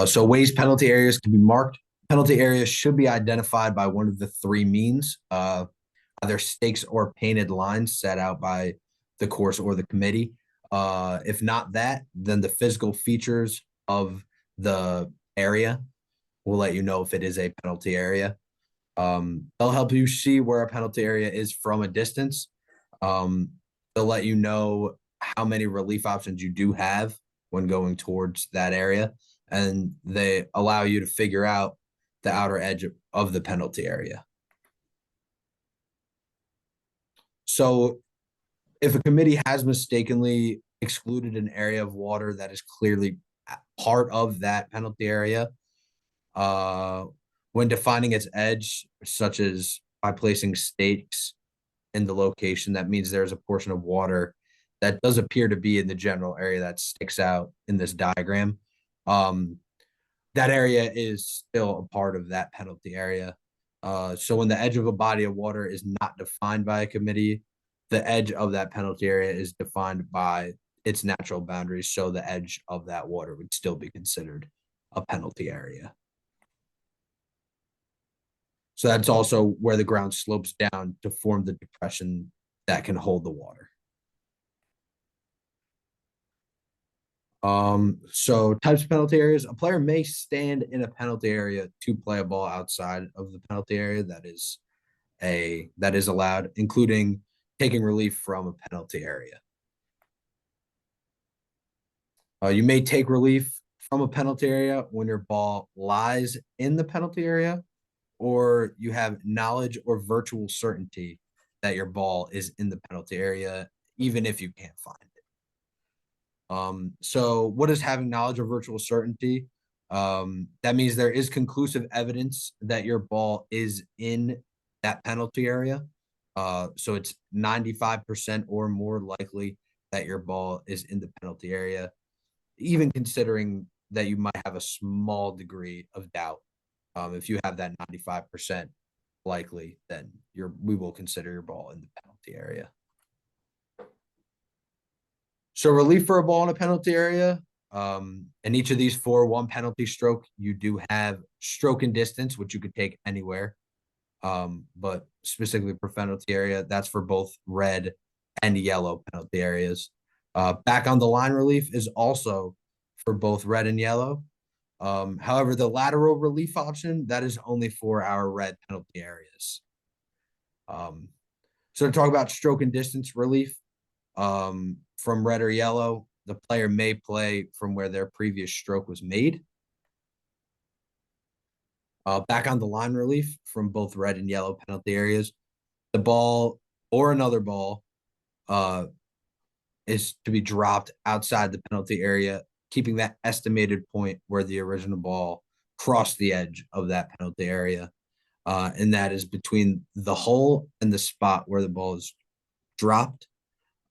So ways penalty areas can be marked. Penalty areas should be identified by one of the 3 means, either stakes or painted lines set out by the course or the committee. If not that, then the physical features of the area will let you know if it is a penalty area. They'll help you see where a penalty area is from a distance. They'll let you know how many relief options you do have when going towards that area, and they allow you to figure out the outer edge of the penalty area. So if a committee has mistakenly excluded an area of water that is clearly part of that penalty area, when defining its edge, such as by placing stakes in the location, that means there's a portion of water that does appear to be in the general area that sticks out in this diagram. That area is still a part of that penalty area. So when the edge of a body of water is not defined by a committee, the edge of that penalty area is defined by its natural boundaries. So the edge of that water would still be considered a penalty area. So that's also where the ground slopes down to form the depression that can hold the water. So types of penalty areas, a player may stand in a penalty area to play a ball outside of the penalty area. That is allowed, including taking relief from a penalty area. You may take relief from a penalty area when your ball lies in the penalty area, or you have knowledge or virtual certainty that your ball is in the penalty area, even if you can't find it. So what is having knowledge or virtual certainty? That means there is conclusive evidence that your ball is in that penalty area. So it's 95% or more likely that your ball is in the penalty area, even considering that you might have a small degree of doubt. If you have that 95% likely, then we will consider your ball in the penalty area. So relief for a ball in a penalty area. In each of these 4-1 penalty stroke, you do have stroke and distance, which you could take anywhere. But specifically for penalty area, that's for both red and yellow penalty areas. Back on the line relief is also for both red and yellow. However, the lateral relief option, that is only for our red penalty areas. So to talk about stroke and distance relief, from red or yellow, the player may play from where their previous stroke was made. Back on the line relief from both red and yellow penalty areas, the ball or another ball is to be dropped outside the penalty area, keeping that estimated point where the original ball crossed the edge of that penalty area. And that is between the hole and the spot where the ball is dropped.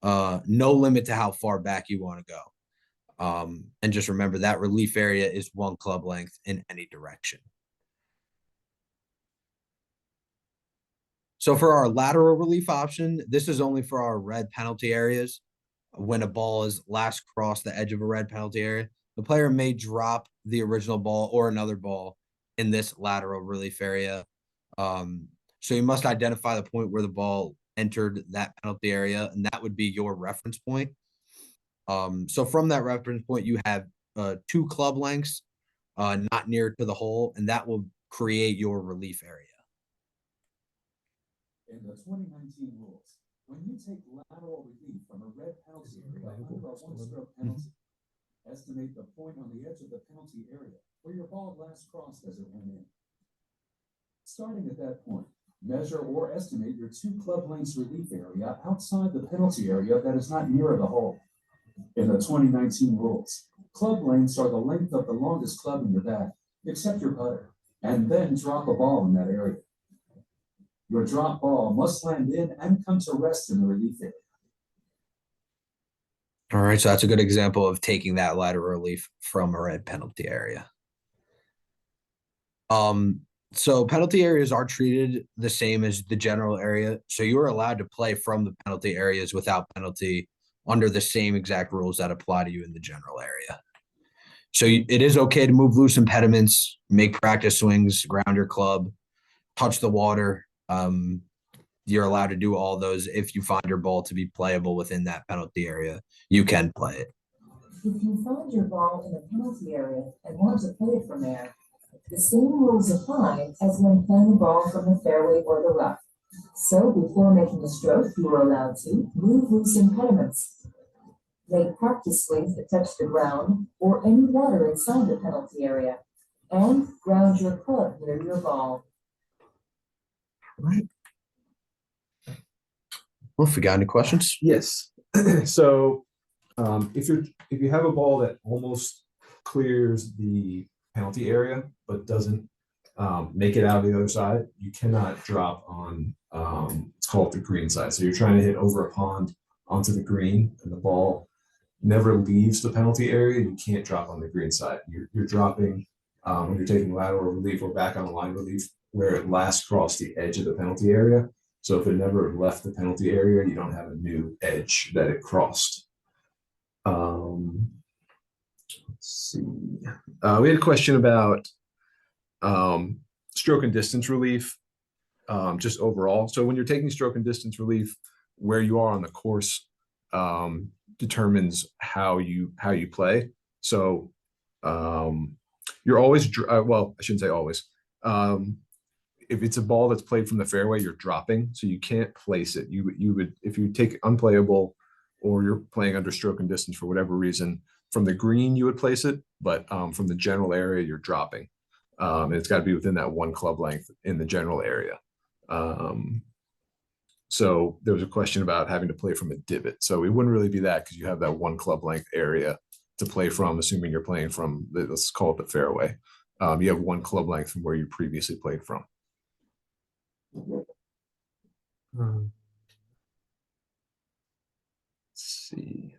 No limit to how far back you want to go. And just remember that relief area is 1 club length in any direction. So for our lateral relief option, this is only for our red penalty areas. When a ball is last crossed the edge of a red penalty area, the player may drop the original ball or another ball in this lateral relief area. So you must identify the point where the ball entered that penalty area, and that would be your reference point. So from that reference point, you have 2 club lengths, not near to the hole, and that will create your relief area. In the 2019 rules, when you take lateral relief from a red penalty area under a 1-stroke penalty, estimate the point on the edge of the penalty area where your ball last crossed as it went in. Starting at that point, measure or estimate your 2 club lengths relief area outside the penalty area that is not near the hole. In the 2019 rules, club lengths are the length of the longest club in your bag, except your putter, and then drop a ball in that area. Your drop ball must land in and come to rest in the relief area. All right, so that's a good example of taking that lateral relief from a red penalty area. So penalty areas are treated the same as the general area. So you are allowed to play from the penalty areas without penalty under the same exact rules that apply to you in the general area. So it is okay to move loose impediments, make practice swings, ground your club, touch the water. You're allowed to do all those if you find your ball to be playable within that penalty area. You can play it. If you find your ball in a penalty area and want to play it from there, the same rules apply as when playing a ball from the fairway or the rough. So before making a stroke, you are allowed to move loose impediments, make practice swings that touch the ground or any water inside the penalty area, and ground your club near your ball. Right. Well, if we got any questions? Yes. So if you have a ball that almost clears the penalty area but doesn't make it out of the other side, you cannot drop on it's called the green side. So you're trying to hit over a pond onto the green and the ball never leaves the penalty area. You can't drop on the green side. You're dropping when you're taking lateral relief or back on the line relief where it last crossed the edge of the penalty area. So if it never left the penalty area, you don't have a new edge that it crossed. Let's see. We had a question about stroke and distance relief, just overall. So when you're taking stroke and distance relief, where you are on the course determines how you play. So you're always, well, I shouldn't say always. If it's a ball that's played from the fairway, you're dropping, so you can't place it. You would, if you take unplayable or you're playing under stroke and distance for whatever reason, from the green you would place it, but from the general area you're dropping. And it's got to be within that 1 club length in the general area. So there was a question about having to play from a divot. So it wouldn't really be that, because you have that 1 club length area to play from, assuming you're playing from, let's call it the fairway. You have 1 club length from where you previously played from. Let's see.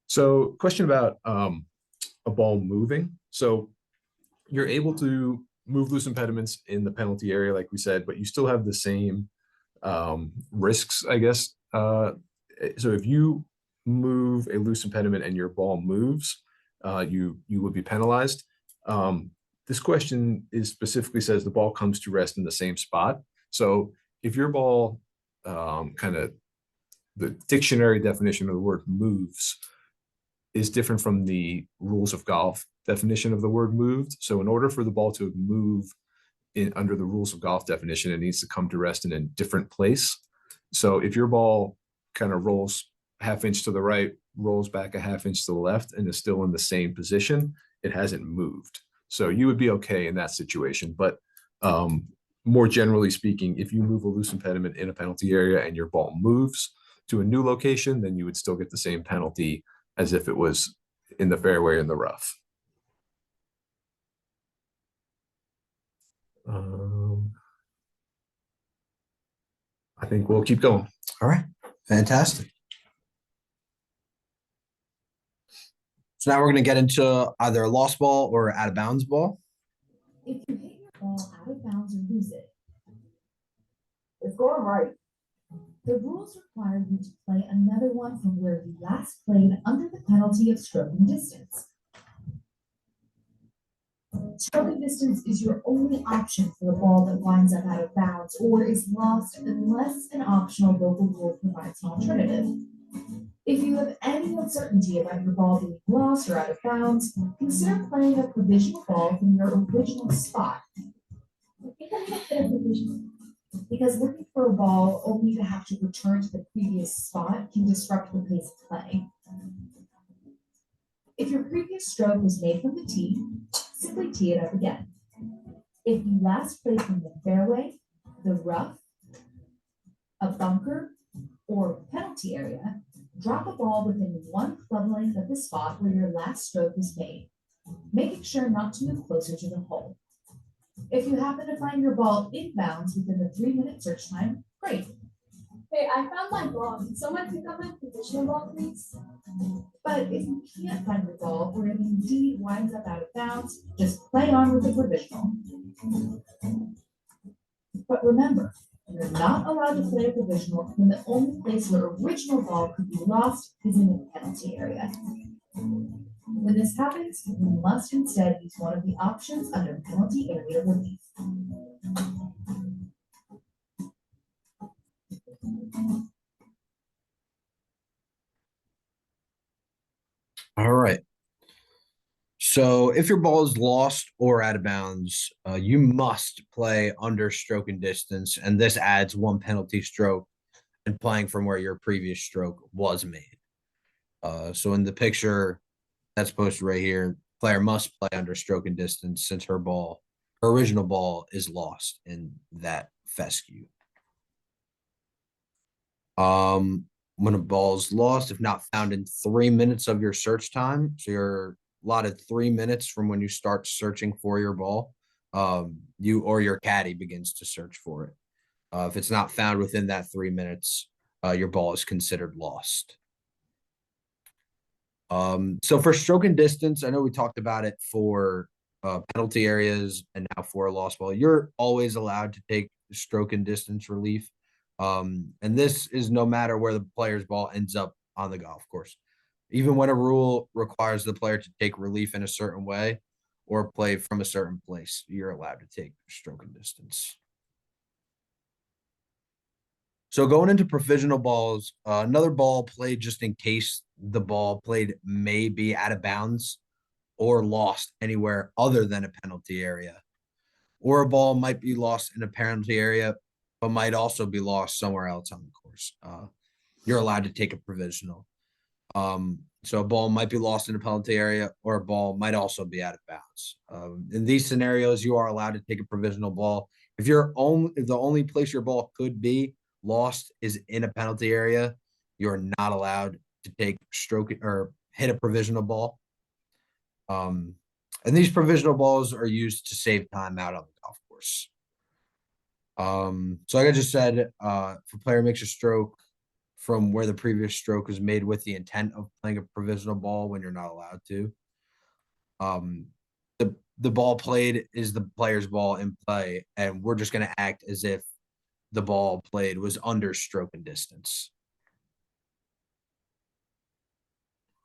So question about a ball moving. So you're able to move loose impediments in the penalty area, like we said, but you still have the same risks, I guess. So if you move a loose impediment and your ball moves, you would be penalized. This question is specifically says the ball comes to rest in the same spot. So if your ball kind of, the dictionary definition of the word moves is different from the rules of golf definition of the word moved. So in order for the ball to move under the rules of golf definition, it needs to come to rest in a different place. So if your ball kind of rolls ½ inch to the right, rolls back a ½ inch to the left, and is still in the same position, it hasn't moved. So you would be okay in that situation. But more generally speaking, if you move a loose impediment in a penalty area and your ball moves to a new location, then you would still get the same penalty as if it was in the fairway in the rough. I think we'll keep going. All right, fantastic. So now we're going to get into either a lost ball or out of bounds ball. If you hit your ball out of bounds or lose it, It's going right. the rules require you to play another one from where you last played under the penalty of stroking distance. Stroking distance is your only option for the ball that winds up out of bounds or is lost unless an optional local rule provides an alternative. If you have any uncertainty about your ball being lost or out of bounds, consider playing a provisional ball from your original spot. Because looking for a ball only to have to return to the previous spot can disrupt the pace of play. If your previous stroke was made from the tee, simply tee it up again. If you last played from the fairway, the rough, a bunker, or penalty area, drop a ball within 1 club length of the spot where your last stroke was made, making sure not to move closer to the hole. If you happen to find your ball inbounds within the 3-minute search time, great. Hey, I found my ball. Can someone pick up my positional ball, please? But if you can't find your ball or it indeed winds up out of bounds, just play on with the provisional. But remember, you're not allowed to play a provisional when the only place your original ball could be lost is in the penalty area. When this happens, you must instead use one of the options under penalty area relief. All right. So if your ball is lost or out of bounds, you must play under stroke and distance, and this adds 1 penalty stroke and playing from where your previous stroke was made. So in the picture that's posted right here, player must play under stroke and distance since her original ball is lost in that fescue. When a ball is lost, if not found in 3 minutes of your search time, so you're allotted 3 minutes from when you start searching for your ball, you or your caddy begins to search for it. If it's not found within that 3 minutes, your ball is considered lost. So for stroke and distance, I know we talked about it for penalty areas and now for a lost ball. You're always allowed to take stroke and distance relief. And this is no matter where the player's ball ends up on the golf course. Even when a rule requires the player to take relief in a certain way or play from a certain place, you're allowed to take stroke and distance. So going into provisional balls, another ball played just in case the ball played may be out of bounds or lost anywhere other than a penalty area. Or a ball might be lost in a penalty area, but might also be lost somewhere else on the course. You're allowed to take a provisional. So a ball might be lost in a penalty area, or a ball might also be out of bounds. In these scenarios, you are allowed to take a provisional ball. If the only place your ball could be lost is in a penalty area, you're not allowed to take stroke or hit a provisional ball. And these provisional balls are used to save time out on the golf course. So like I just said, if a player makes a stroke from where the previous stroke was made with the intent of playing a provisional ball when you're not allowed to, the ball played is the player's ball in play, and we're just going to act as if the ball played was under stroke and distance.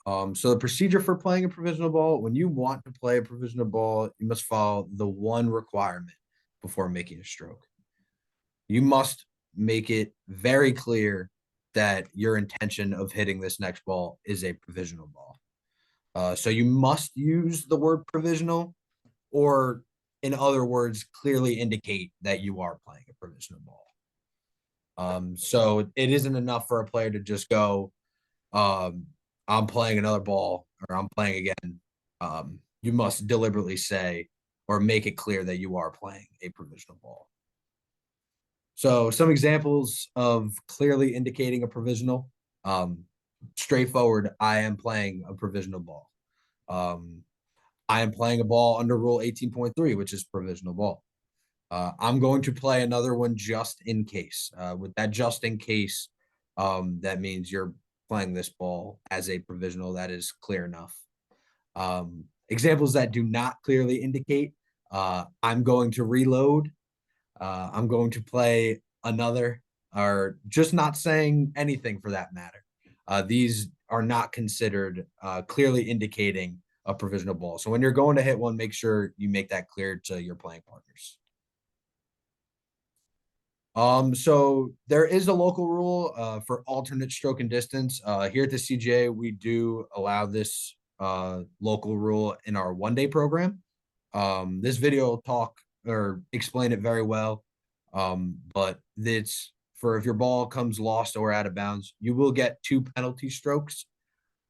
So the procedure for playing a provisional ball, when you want to play a provisional ball, you must follow the one requirement before making a stroke. You must make it very clear that your intention of hitting this next ball is a provisional ball. So you must use the word provisional, or in other words, clearly indicate that you are playing a provisional ball. So it isn't enough for a player to just go, I'm playing another ball, or I'm playing again. You must deliberately say or make it clear that you are playing a provisional ball. So some examples of clearly indicating a provisional, straightforward, I am playing a provisional ball. I am playing a ball under Rule 18.3, which is provisional ball. I'm going to play another one just in case. With that just in case, that means you're playing this ball as a provisional. That is clear enough. Examples that do not clearly indicate, I'm going to reload. I'm going to play another, or just not saying anything for that matter. These are not considered clearly indicating a provisional ball. So when you're going to hit one, make sure you make that clear to your playing partners. So there is a local rule for alternate stroke and distance. Here at the CGA, we do allow this local rule in our one-day program. This video will talk or explain it very well. But it's for if your ball comes lost or out of bounds, you will get 2 penalty strokes.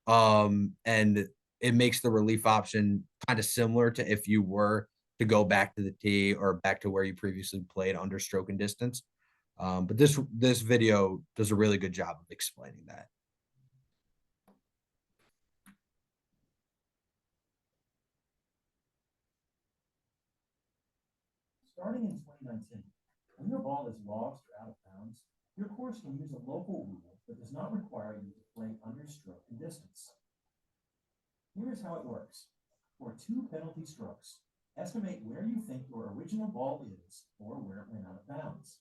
And it makes the relief option kind of similar to if you were to go back to the tee or back to where you previously played under stroke and distance. But this video does a really good job of explaining that. Starting in 2019, when your ball is lost or out of bounds, your course can use a local rule that does not require you to play under stroke and distance. Here's how it works. For 2 penalty strokes, estimate where you think your original ball is or where it went out of bounds.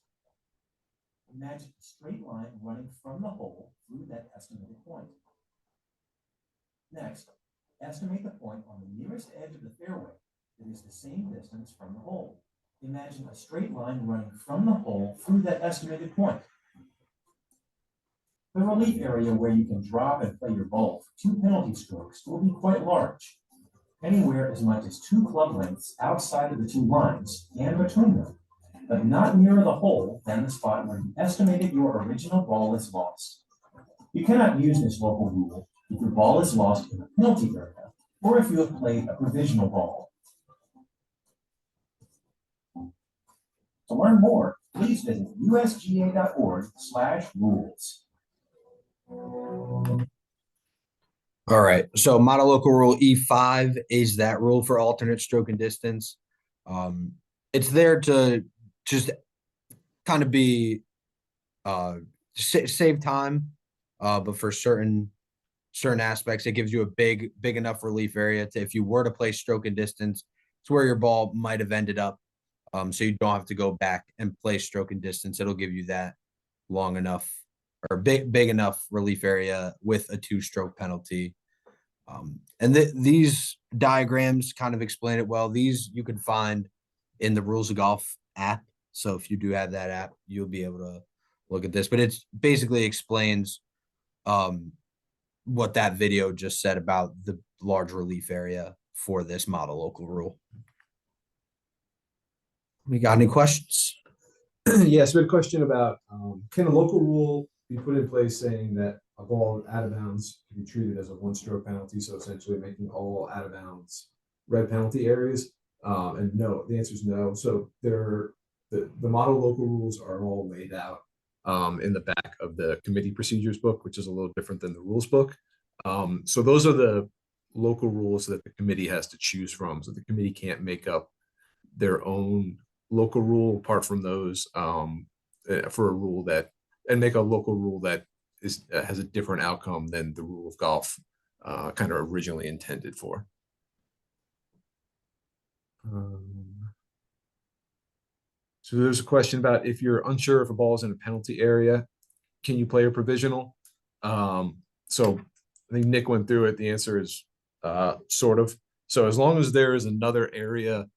Imagine a straight line running from the hole through that estimated point. Next, estimate the point on the nearest edge of the fairway that is the same distance from the hole. Imagine a straight line running from the hole through that estimated point. The relief area where you can drop and play your ball for 2 penalty strokes will be quite large, anywhere as much as 2 club lengths outside of the 2 lines and between them, but not nearer the hole than the spot where you estimated your original ball is lost. You cannot use this local rule if your ball is lost in a penalty area or if you have played a provisional ball. To learn more, please visit usga.org/rules. All right. So model local rule E5 is that rule for alternate stroke and distance. It's there to just kind of be save time, but for certain aspects, it gives you a big enough relief area to, if you were to play stroke and distance, it's where your ball might have ended up. So you don't have to go back and play stroke and distance. It'll give you that long enough or big enough relief area with a 2-stroke penalty. And these diagrams kind of explain it well. These you can find in the Rules of Golf app. So if you do have that app, you'll be able to look at this, but it's basically explains what that video just said about the large relief area for this model local rule. We got any questions? Yes, we had a question about, can a local rule be put in place saying that a ball out of bounds can be treated as a one-stroke penalty, so essentially making all out of bounds red penalty areas? And no, the answer is no. So the model local rules are all laid out in the back of the committee procedures book, which is a little different than the rules book. So those are the local rules that the committee has to choose from. So the committee can't make up their own local rule apart from those for a rule that, and make a local rule that is has a different outcome than the rule of golf kind of originally intended for. So there's a question about if you're unsure if a ball is in a penalty area, can you play a provisional? So I think Nick went through it. The answer is sort of. So as long as there is another area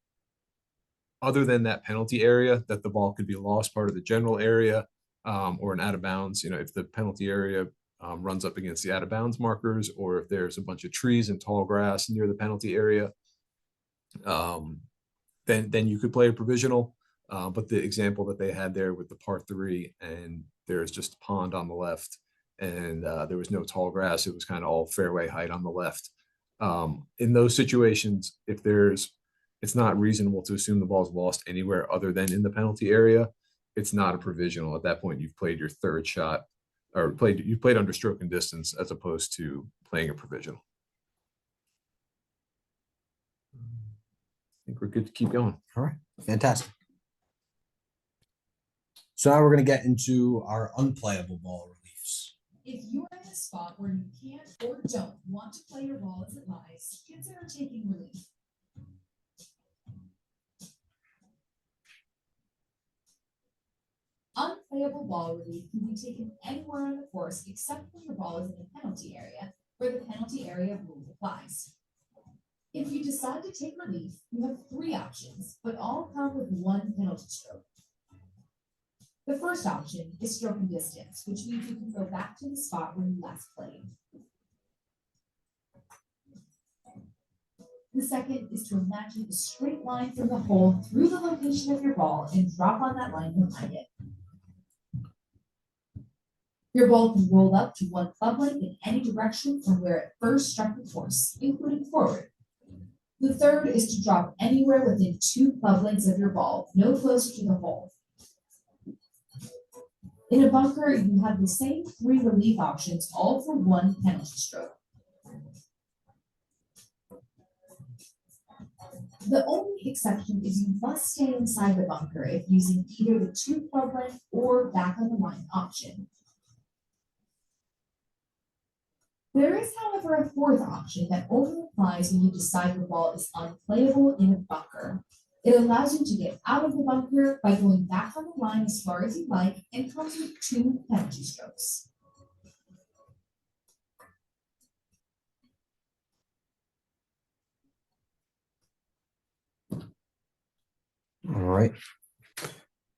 other than that penalty area that the ball could be lost, part of the general area, or an out of bounds, if the penalty area runs up against the out of bounds markers, or if there's a bunch of trees and tall grass near the penalty area, then you could play a provisional. But the example that they had there with the par 3, and there's just a pond on the left, and there was no tall grass, it was kind of all fairway height on the left. In those situations, if it's not reasonable to assume the ball's lost anywhere other than in the penalty area, it's not a provisional. At that point, you've played your third shot, or you played under stroke and distance as opposed to playing a provisional. I think we're good to keep going. All right, fantastic. So now we're going to get into our unplayable ball reliefs. If you are in a spot where you can't or don't want to play your ball as it lies, consider taking relief. Unplayable ball relief can be taken anywhere on the course except when the ball is in the penalty area, where the penalty area rule applies. If you decide to take relief, you have 3 options, but all come with 1 penalty stroke. The first option is stroke and distance, which means you can go back to the spot where you last played. The second is to imagine a straight line from the hole through the location of your ball and drop on that line behind it. Your ball can roll up to 1 club length in any direction from where it first struck the course, including forward. The third is to drop anywhere within 2 club lengths of your ball, no closer to the hole. In a bunker, you have the same 3 relief options, all for 1 penalty stroke. The only exception is you must stay inside the bunker if using either the 2 club length or back on the line option. There is, however, a 4th option that only applies when you decide your ball is unplayable in a bunker. It allows you to get out of the bunker by going back on the line as far as you like and comes with 2 penalty strokes. All right.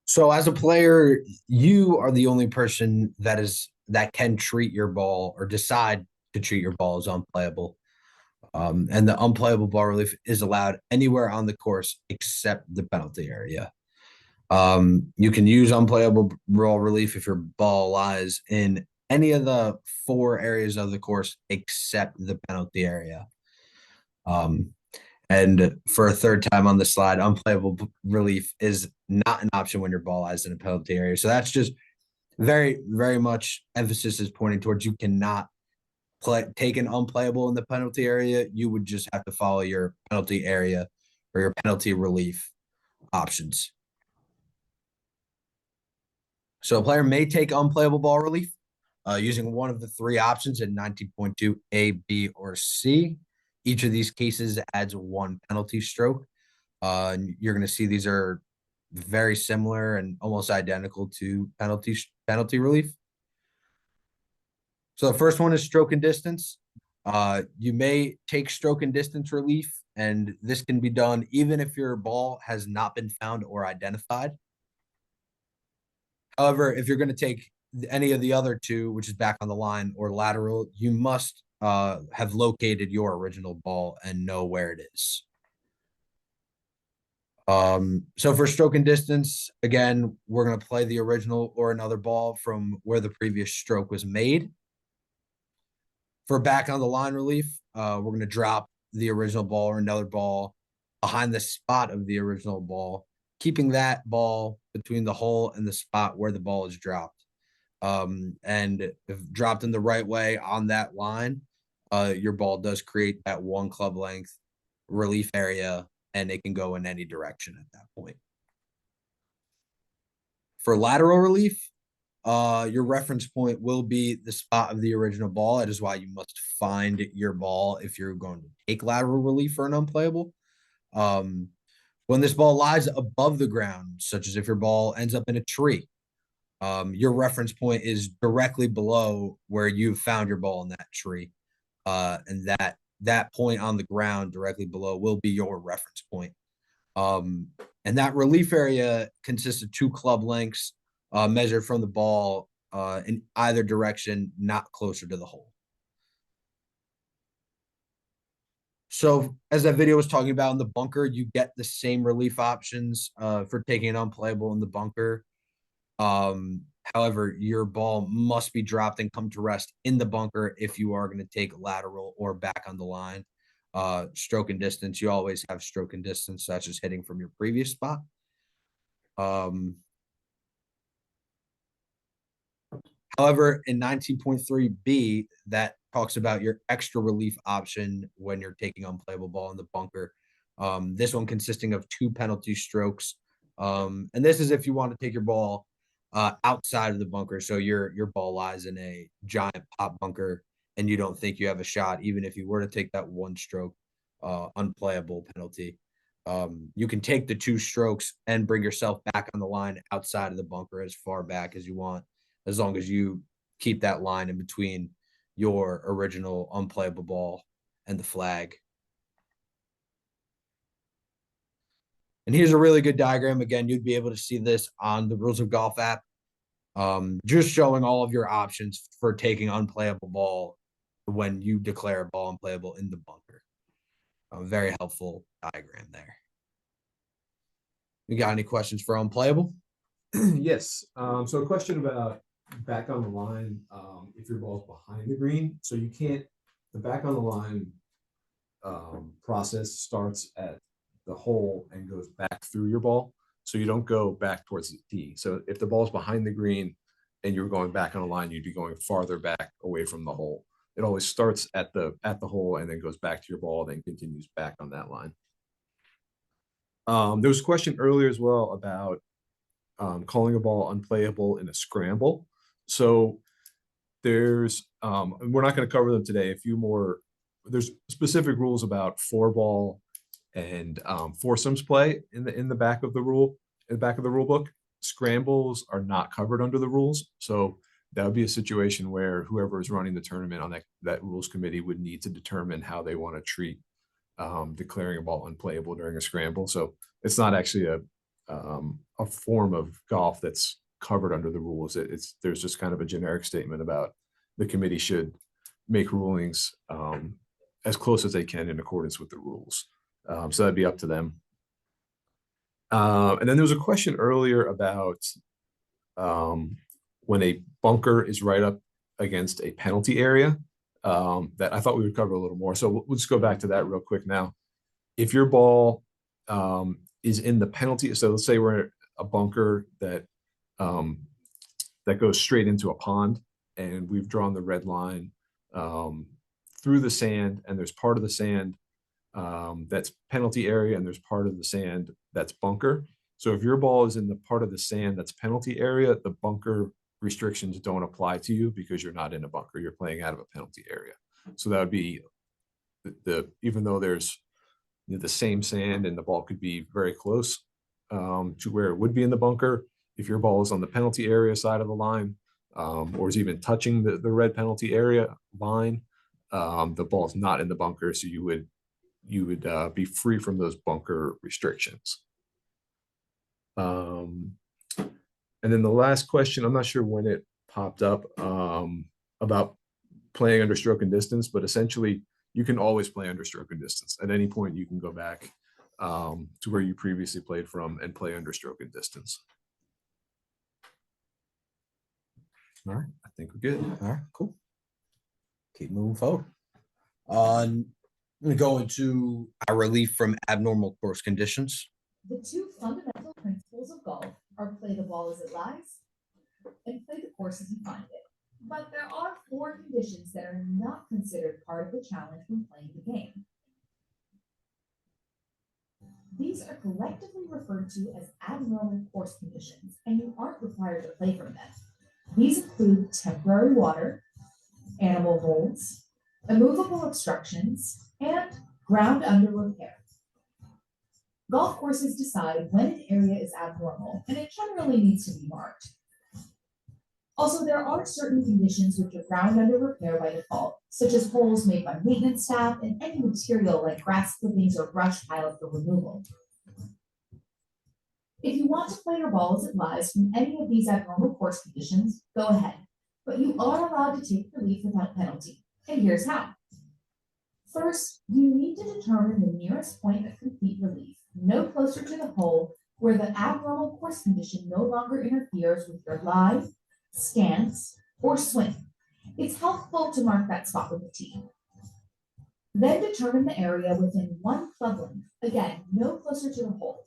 So as a player, you are the only person that can treat your ball or decide to treat your ball as unplayable. And the unplayable ball relief is allowed anywhere on the course except the penalty area. You can use unplayable ball relief if your ball lies in any of the 4 areas of the course except the penalty area. And for a third time on the slide, unplayable relief is not an option when your ball lies in a penalty area. So that's just very, very much emphasis is pointing towards you cannot take an unplayable in the penalty area. You would just have to follow your penalty area or your penalty relief options. So a player may take unplayable ball relief using one of the 3 options in 19.2 A, B, or C. Each of these cases adds 1 penalty stroke. You're going to see these are very similar and almost identical to penalty relief. So the first one is stroke and distance. You may take stroke and distance relief, and this can be done even if your ball has not been found or identified. However, if you're going to take any of the other two, which is back on the line or lateral, you must have located your original ball and know where it is. So for stroke and distance, again, we're going to play the original or another ball from where the previous stroke was made. For back on the line relief, we're going to drop the original ball or another ball behind the spot of the original ball, keeping that ball between the hole and the spot where the ball is dropped. And if dropped in the right way on that line, your ball does create that one club length relief area, and it can go in any direction at that point. For lateral relief, your reference point will be the spot of the original ball. That is why you must find your ball if you're going to take lateral relief for an unplayable. When this ball lies above the ground, such as if your ball ends up in a tree, your reference point is directly below where you've found your ball in that tree. And that point on the ground directly below will be your reference point. And that relief area consists of 2 club lengths measured from the ball in either direction, not closer to the hole. So as that video was talking about in the bunker, you get the same relief options for taking an unplayable in the bunker. However, your ball must be dropped and come to rest in the bunker if you are going to take lateral or back on the line. Stroke and distance, you always have stroke and distance. That's just hitting from your previous spot. However, in 19.3b, that talks about your extra relief option when you're taking unplayable ball in the bunker. This one consisting of 2 penalty strokes. And this is if you want to take your ball outside of the bunker. So your ball lies in a giant pop bunker and you don't think you have a shot, even if you were to take that 1 stroke unplayable penalty. You can take the 2 strokes and bring yourself back on the line outside of the bunker as far back as you want, as long as you keep that line in between your original unplayable ball and the flag. And here's a really good diagram. Again, you'd be able to see this on the Rules of Golf app, just showing all of your options for taking unplayable ball when you declare a ball unplayable in the bunker. Very helpful diagram there. You got any questions for unplayable? Yes. So a question about back on the line, if your ball's behind the green. So you can't, the back on the line process starts at the hole and goes back through your ball. So you don't go back towards the tee. So if the ball's behind the green and you're going back on the line, you'd be going farther back away from the hole. It always starts at the hole and then goes back to your ball, then continues back on that line. There was a question earlier as well about calling a ball unplayable in a scramble. So there's we're not going to cover them today. A few more. There's specific rules about 4-ball and foursomes play in the back of the rule book. Scrambles are not covered under the rules, so that would be a situation where whoever is running the tournament on that rules committee would need to determine how they want to treat declaring a ball unplayable during a scramble. So it's not actually a form of golf that's covered under the rules. There's just kind of a generic statement about the committee should make rulings as close as they can in accordance with the rules. So that'd be up to them. And then there was a question earlier about when a bunker is right up against a penalty area that I thought we would cover a little more. So we'll just go back to that real quick now. If your ball is in the penalty, so let's say we're a bunker that goes straight into a pond, and we've drawn the red line through the sand, and there's part of the sand that's penalty area, and there's part of the sand that's bunker. So if your ball is in the part of the sand that's penalty area, the bunker restrictions don't apply to you because you're not in a bunker. You're playing out of a penalty area. So that would be even though there's the same sand and the ball could be very close to where it would be in the bunker, if your ball is on the penalty area side of the line or is even touching the red penalty area line, the ball is not in the bunker, so you would be free from those bunker restrictions. And And then the last question, I'm not sure when it popped up, about playing under stroke and distance, but essentially you can always play under stroke and distance. At any point, you can go back to where you previously played from and play under stroke and distance. All right, I think we're good. All right, cool. Keep moving forward. I'm gonna go into our relief from abnormal course conditions. The two fundamental principles of golf are play the ball as it lies and play the course as you find it. But there are 4 conditions that are not considered part of the challenge when playing the game. These are collectively referred to as abnormal course conditions, and you aren't required to play from them. These include temporary water, animal holds, immovable obstructions, and ground under repair. Golf courses decide when an area is abnormal, and it generally needs to be marked. Also, there are certain conditions which are ground under repair by default, such as holes made by maintenance staff and any material like grass clippings or brush piled for removal. If you want to play your ball as it lies from any of these abnormal course conditions, go ahead, but you are allowed to take relief without penalty, and here's how. First, you need to determine the nearest point of complete relief, no closer to the hole where the abnormal course condition no longer interferes with your lie, stance, or swing. It's helpful to mark that spot with a T. Then determine the area within 1 club length, again, no closer to the hole.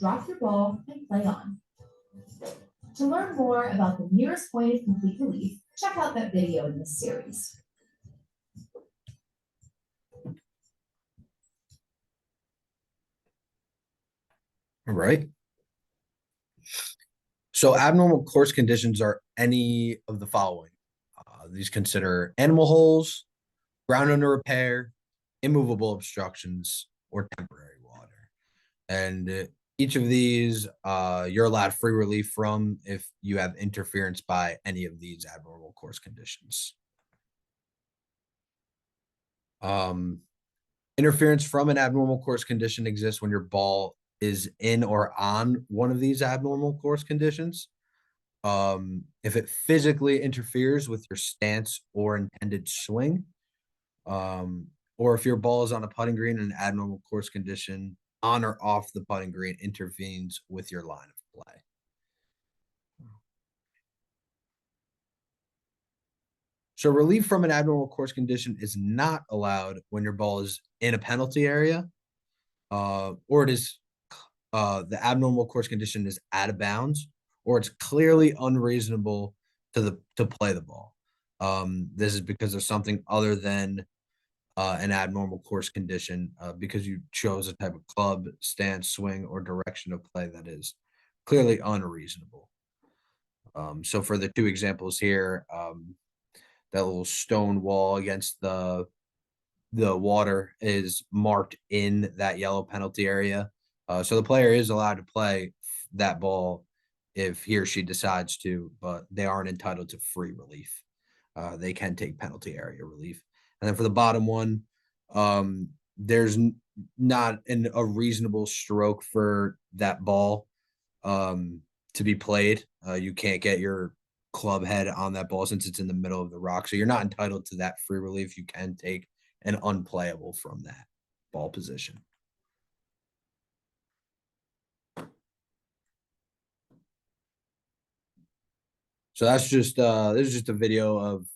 Drop your ball and play on. To learn more about the nearest point of complete relief, check out that video in this series. All right. So abnormal course conditions are any of the following. These consider animal holes, ground under repair, immovable obstructions, or temporary water. And each of these, you're allowed free relief from if you have interference by any of these abnormal course conditions. Interference from an abnormal course condition exists when your ball is in or on one of these abnormal course conditions. If it physically interferes with your stance or intended swing, or if your ball is on a putting green in an abnormal course condition, on or off the putting green intervenes with your line of play. So relief from an abnormal course condition is not allowed when your ball is in a penalty area, or it is the abnormal course condition is out of bounds, or it's clearly unreasonable to play the ball. This is because of something other than an abnormal course condition, because you chose a type of club, stance, swing, or direction of play that is clearly unreasonable. So for the 2 examples here, that little stone wall against the water is marked in that yellow penalty area. So the player is allowed to play that ball if he or she decides to, but they aren't entitled to free relief. They can take penalty area relief. And then for the bottom one, there's not a reasonable stroke for that ball to be played. You can't get your club head on that ball since it's in the middle of the rock. So you're not entitled to that free relief. You can take an unplayable from that ball position. So that's just this is just a video of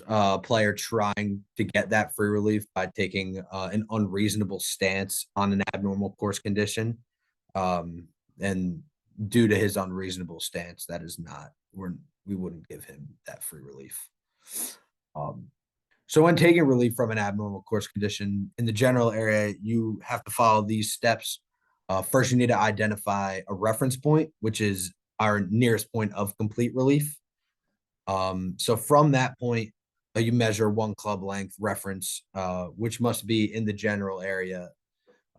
a player trying to get that free relief by taking an unreasonable stance on an abnormal course condition. And due to his unreasonable stance, that is not, we wouldn't give him that free relief. So when taking relief from an abnormal course condition in the general area, you have to follow these steps. First, you need to identify a reference point, which is our nearest point of complete relief. So from that point, you measure 1 club length reference, which must be in the general area.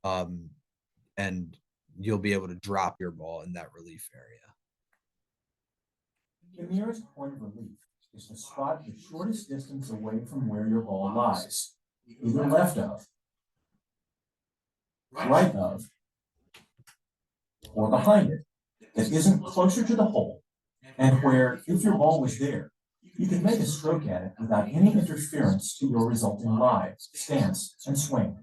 And you'll be able to drop your ball in that relief area. The nearest point of relief is to spot the shortest distance away from where your ball lies, either left of, right of, or behind it. that isn't closer to the hole, and where, if your ball was there, you can make a stroke at it without any interference to your resulting lie, stance, and swing.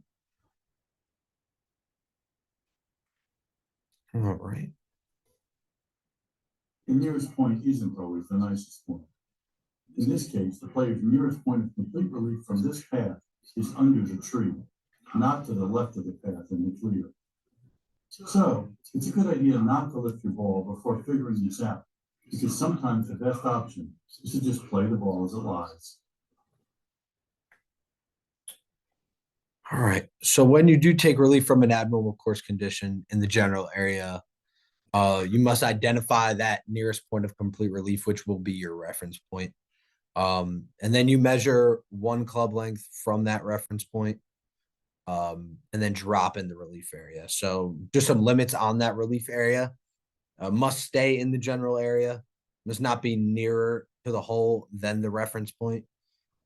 All right. The nearest point isn't always the nicest point. In this case, the player's nearest point of complete relief from this path is under the tree, not to the left of the path in the clear. So, it's a good idea not to lift your ball before figuring this out, because sometimes the best option is to just play the ball as it lies. All right. So when you do take relief from an abnormal course condition in the general area, you must identify that nearest point of complete relief, which will be your reference point. And then you measure one club length from that reference point, and then drop in the relief area. So just some limits on that relief area. Must stay in the general area, must not be nearer to the hole than the reference point,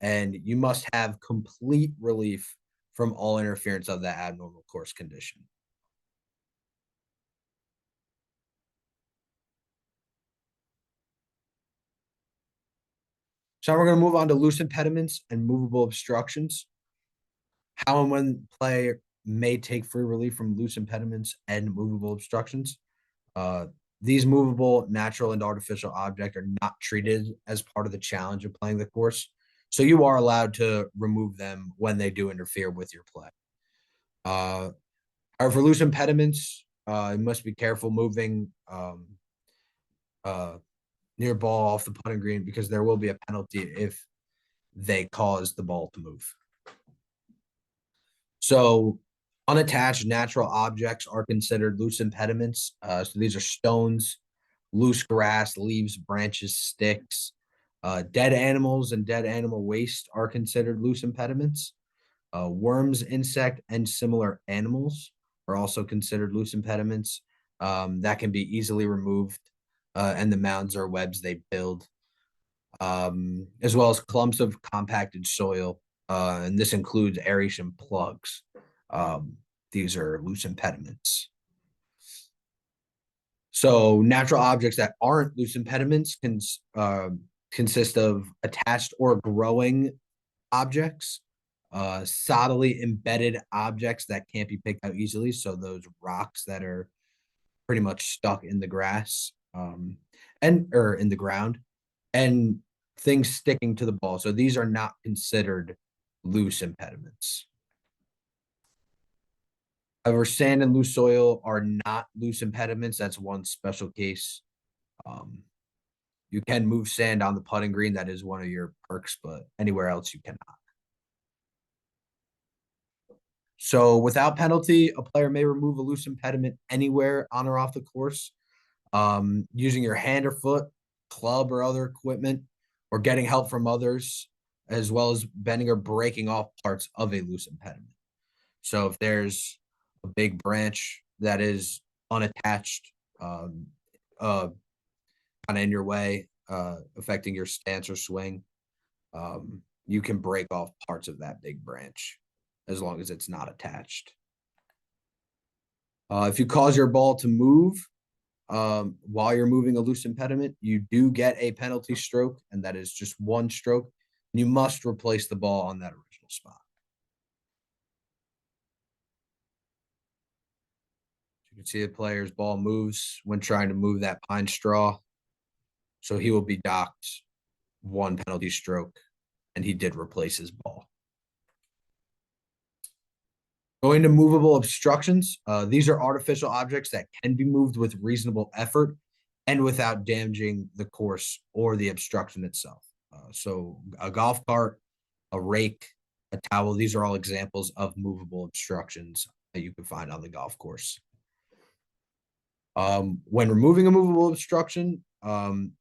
and you must have complete relief from all interference of that abnormal course condition. So we're going to move on to loose impediments and movable obstructions. How and when play may take free relief from loose impediments and movable obstructions. These movable, natural, and artificial objects are not treated as part of the challenge of playing the course. So you are allowed to remove them when they do interfere with your play. However, for loose impediments, you must be careful moving near ball off the putting green, because there will be a penalty if they cause the ball to move. So unattached natural objects are considered loose impediments. So these are stones, loose grass, leaves, branches, sticks. Dead animals and dead animal waste are considered loose impediments. Worms, insect, and similar animals are also considered loose impediments that can be easily removed, and the mounds or webs they build, as well as clumps of compacted soil, and this includes aeration plugs. These are loose impediments. So natural objects that aren't loose impediments can consist of attached or growing objects, solidly embedded objects that can't be picked out easily. So those rocks that are pretty much stuck in the grass, or in the ground, and things sticking to the ball. So these are not considered loose impediments. However, sand and loose soil are not loose impediments. That's one special case. You can move sand on the putting green. That is one of your perks, but anywhere else you cannot. So without penalty, a player may remove a loose impediment anywhere on or off the course, using your hand or foot, club, or other equipment, or getting help from others, as well as bending or breaking off parts of a loose impediment. So if there's a big branch that is unattached, kind of in your way, affecting your stance or swing, you can break off parts of that big branch as long as it's not attached. If you cause your ball to move while you're moving a loose impediment, you do get a penalty stroke, and that is just one stroke. And you must replace the ball on that original spot. You can see the player's ball moves when trying to move that pine straw. So he will be docked one penalty stroke, and he did replace his ball. Going to movable obstructions. These are artificial objects that can be moved with reasonable effort and without damaging the course or the obstruction itself. So a golf cart, a rake, a towel, these are all examples of movable obstructions that you can find on the golf course. When removing a movable obstruction,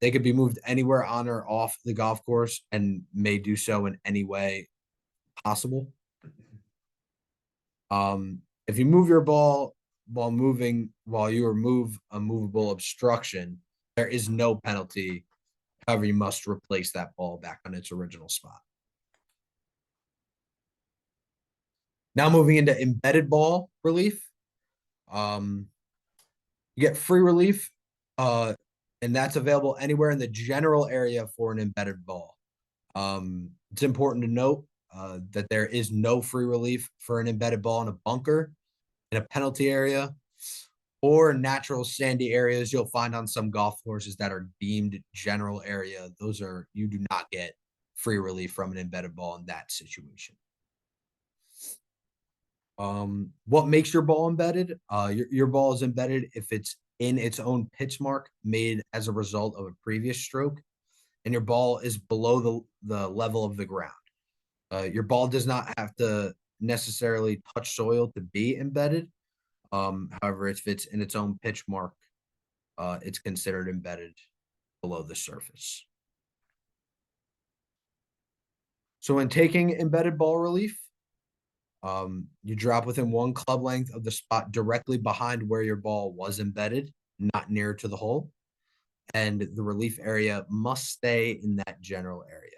they could be moved anywhere on or off the golf course and may do so in any way possible. If you move your ball while you remove a movable obstruction, there is no penalty. However, you must replace that ball back on its original spot. Now moving into embedded ball relief. You get free relief And that's available anywhere in the general area for an embedded ball. It's important to note that there is no free relief for an embedded ball in a bunker, in a penalty area, or natural sandy areas you'll find on some golf courses that are deemed general area. Those are, you do not get free relief from an embedded ball in that situation. What makes your ball embedded? Your ball is embedded if it's in its own pitch mark made as a result of a previous stroke, and your ball is below the level of the ground. Your ball does not have to necessarily touch soil to be embedded. However, if it's in its own pitch mark, it's considered embedded below the surface. So when taking embedded ball relief, you drop within 1 club length of the spot directly behind where your ball was embedded, not near to the hole. And the relief area must stay in that general area.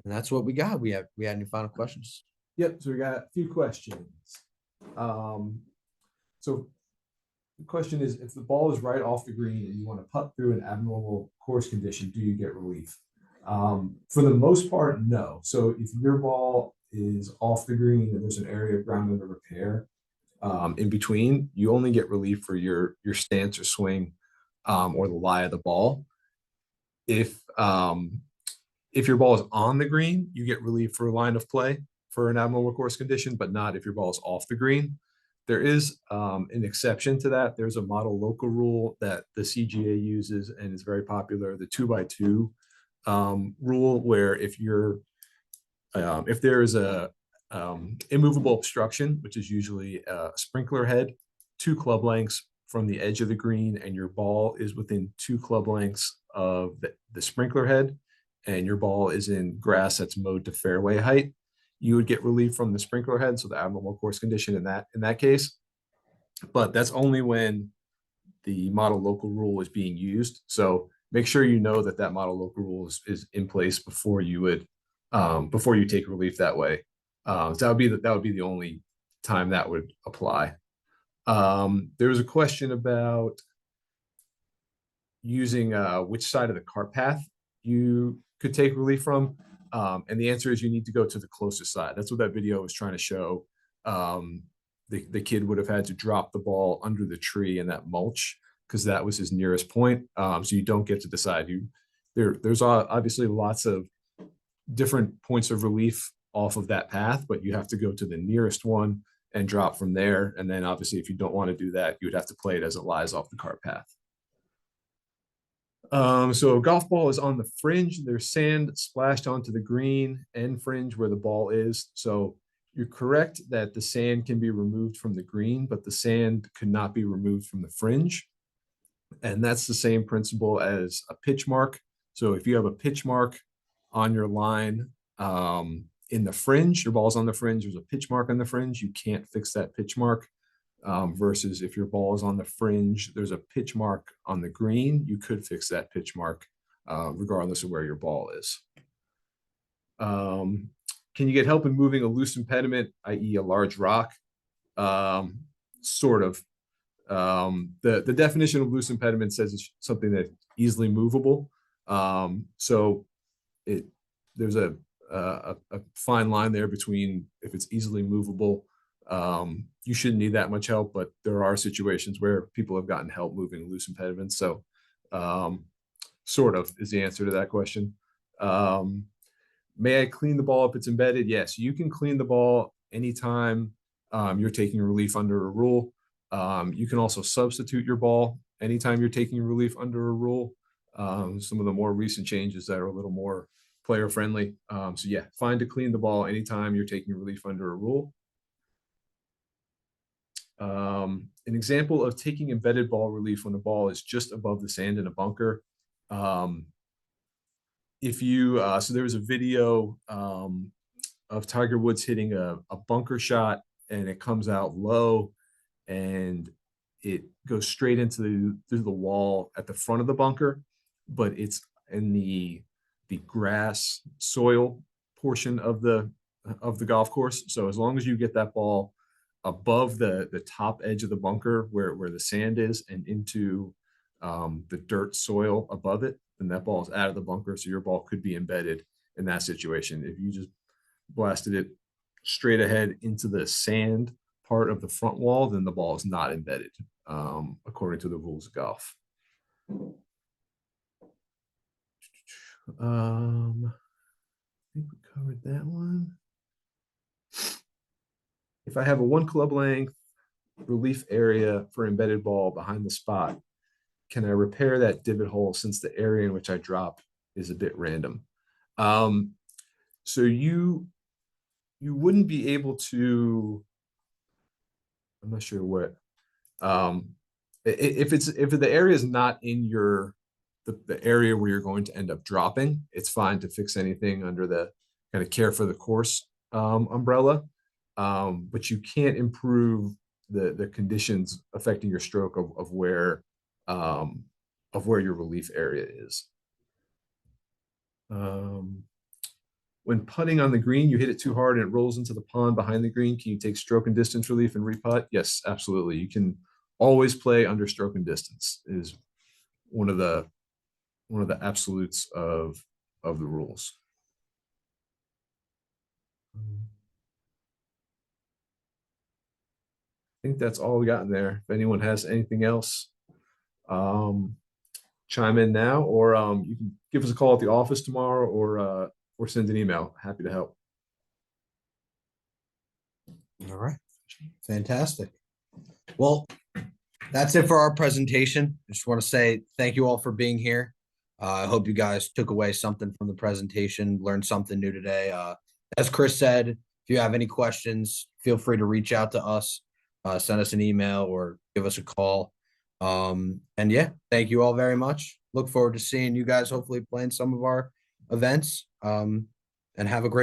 And that's what we got. We had any final questions? Yep, so we got a few questions. So the question is, if the ball is right off the green and you want to putt through an abnormal course condition, do you get relief? For the most part, no. So if your ball is off the green and there's an area of ground under repair in between, you only get relief for your stance or swing or the lie of the ball. If your ball is on the green, you get relief for line of play for an abnormal course condition, but not if your ball is off the green. There is an exception to that. There's a model local rule that the CGA uses and is very popular, the 2x2 rule, where if there is a immovable obstruction, which is usually a sprinkler head, 2 club lengths from the edge of the green, and your ball is within 2 club lengths of the sprinkler head, and your ball is in grass that's mowed to fairway height, you would get relief from the sprinkler head, so the abnormal course condition in that case. But that's only when the model local rule is being used. So make sure you know that model local rule is in place before you would before you take relief that way. So that would be the only time that would apply. There was a question about using which side of the cart path you could take relief from. And the answer is you need to go to the closest side. That's what that video was trying to show. The kid would have had to drop the ball under the tree in that mulch because that was his nearest point. So you don't get to decide. There's obviously lots of different points of relief off of that path, but you have to go to the nearest one and drop from there. And then obviously, if you don't want to do that, you would have to play it as it lies off the cart path. So a golf ball is on the fringe. There's sand splashed onto the green end fringe where the ball is. So you're correct that the sand can be removed from the green, but the sand could not be removed from the fringe. And that's the same principle as a pitch mark. So if you have a pitch mark on your line in the fringe, your ball's on the fringe, there's a pitch mark on the fringe, you can't fix that pitch mark. Versus if your ball is on the fringe, there's a pitch mark on the green, you could fix that pitch mark regardless of where your ball is. Can you get help in moving a loose impediment, i.e. a large rock? Sort of. The definition of loose impediment says it's something that's easily movable. So there's a fine line there between if it's easily movable. You shouldn't need that much help, but there are situations where people have gotten help moving loose impediments. So sort of is the answer to that question. May I clean the ball if it's embedded? Yes, you can clean the ball anytime you're taking relief under a rule. You can also substitute your ball anytime you're taking relief under a rule. Some of the more recent changes that are a little more player friendly. So yeah, fine to clean the ball anytime you're taking relief under a rule. An example of taking embedded ball relief when the ball is just above the sand in a bunker. If you, so there was a video of Tiger Woods hitting a bunker shot and it comes out low and it goes straight into through the wall at the front of the bunker, but it's in the grass soil portion of the golf course. So as long as you get that ball above the top edge of the bunker where the sand is and into the dirt soil above it, then that ball is out of the bunker. So your ball could be embedded in that situation. If you just blasted it straight ahead into the sand part of the front wall, then the ball is not embedded, according to the rules of golf. I think we covered that one. If I have a 1 club length relief area for embedded ball behind the spot, can I repair that divot hole since the area in which I drop is a bit random? So you wouldn't be able to, I'm not sure what, if the area is not in the area where you're going to end up dropping, it's fine to fix anything under the kind of care for the course umbrella. But you can't improve the conditions affecting your stroke of where your relief area is. When putting on the green, you hit it too hard and it rolls into the pond behind the green. Can you take stroke and distance relief and re-putt? Yes, absolutely. You can always play under stroke and distance. It is one of the absolutes of the rules. I think that's all we got in there. If anyone has anything else, chime in now, or you can give us a call at the office tomorrow, or send an email. Happy to help. All right. Fantastic. Well, that's it for our presentation. I just want to say thank you all for being here. I hope you guys took away something from the presentation, learned something new today. As Chris said, if you have any questions, feel free to reach out to us, send us an email or give us a call. And yeah, thank you all very much. Look forward to seeing you guys hopefully playing some of our events. And have a great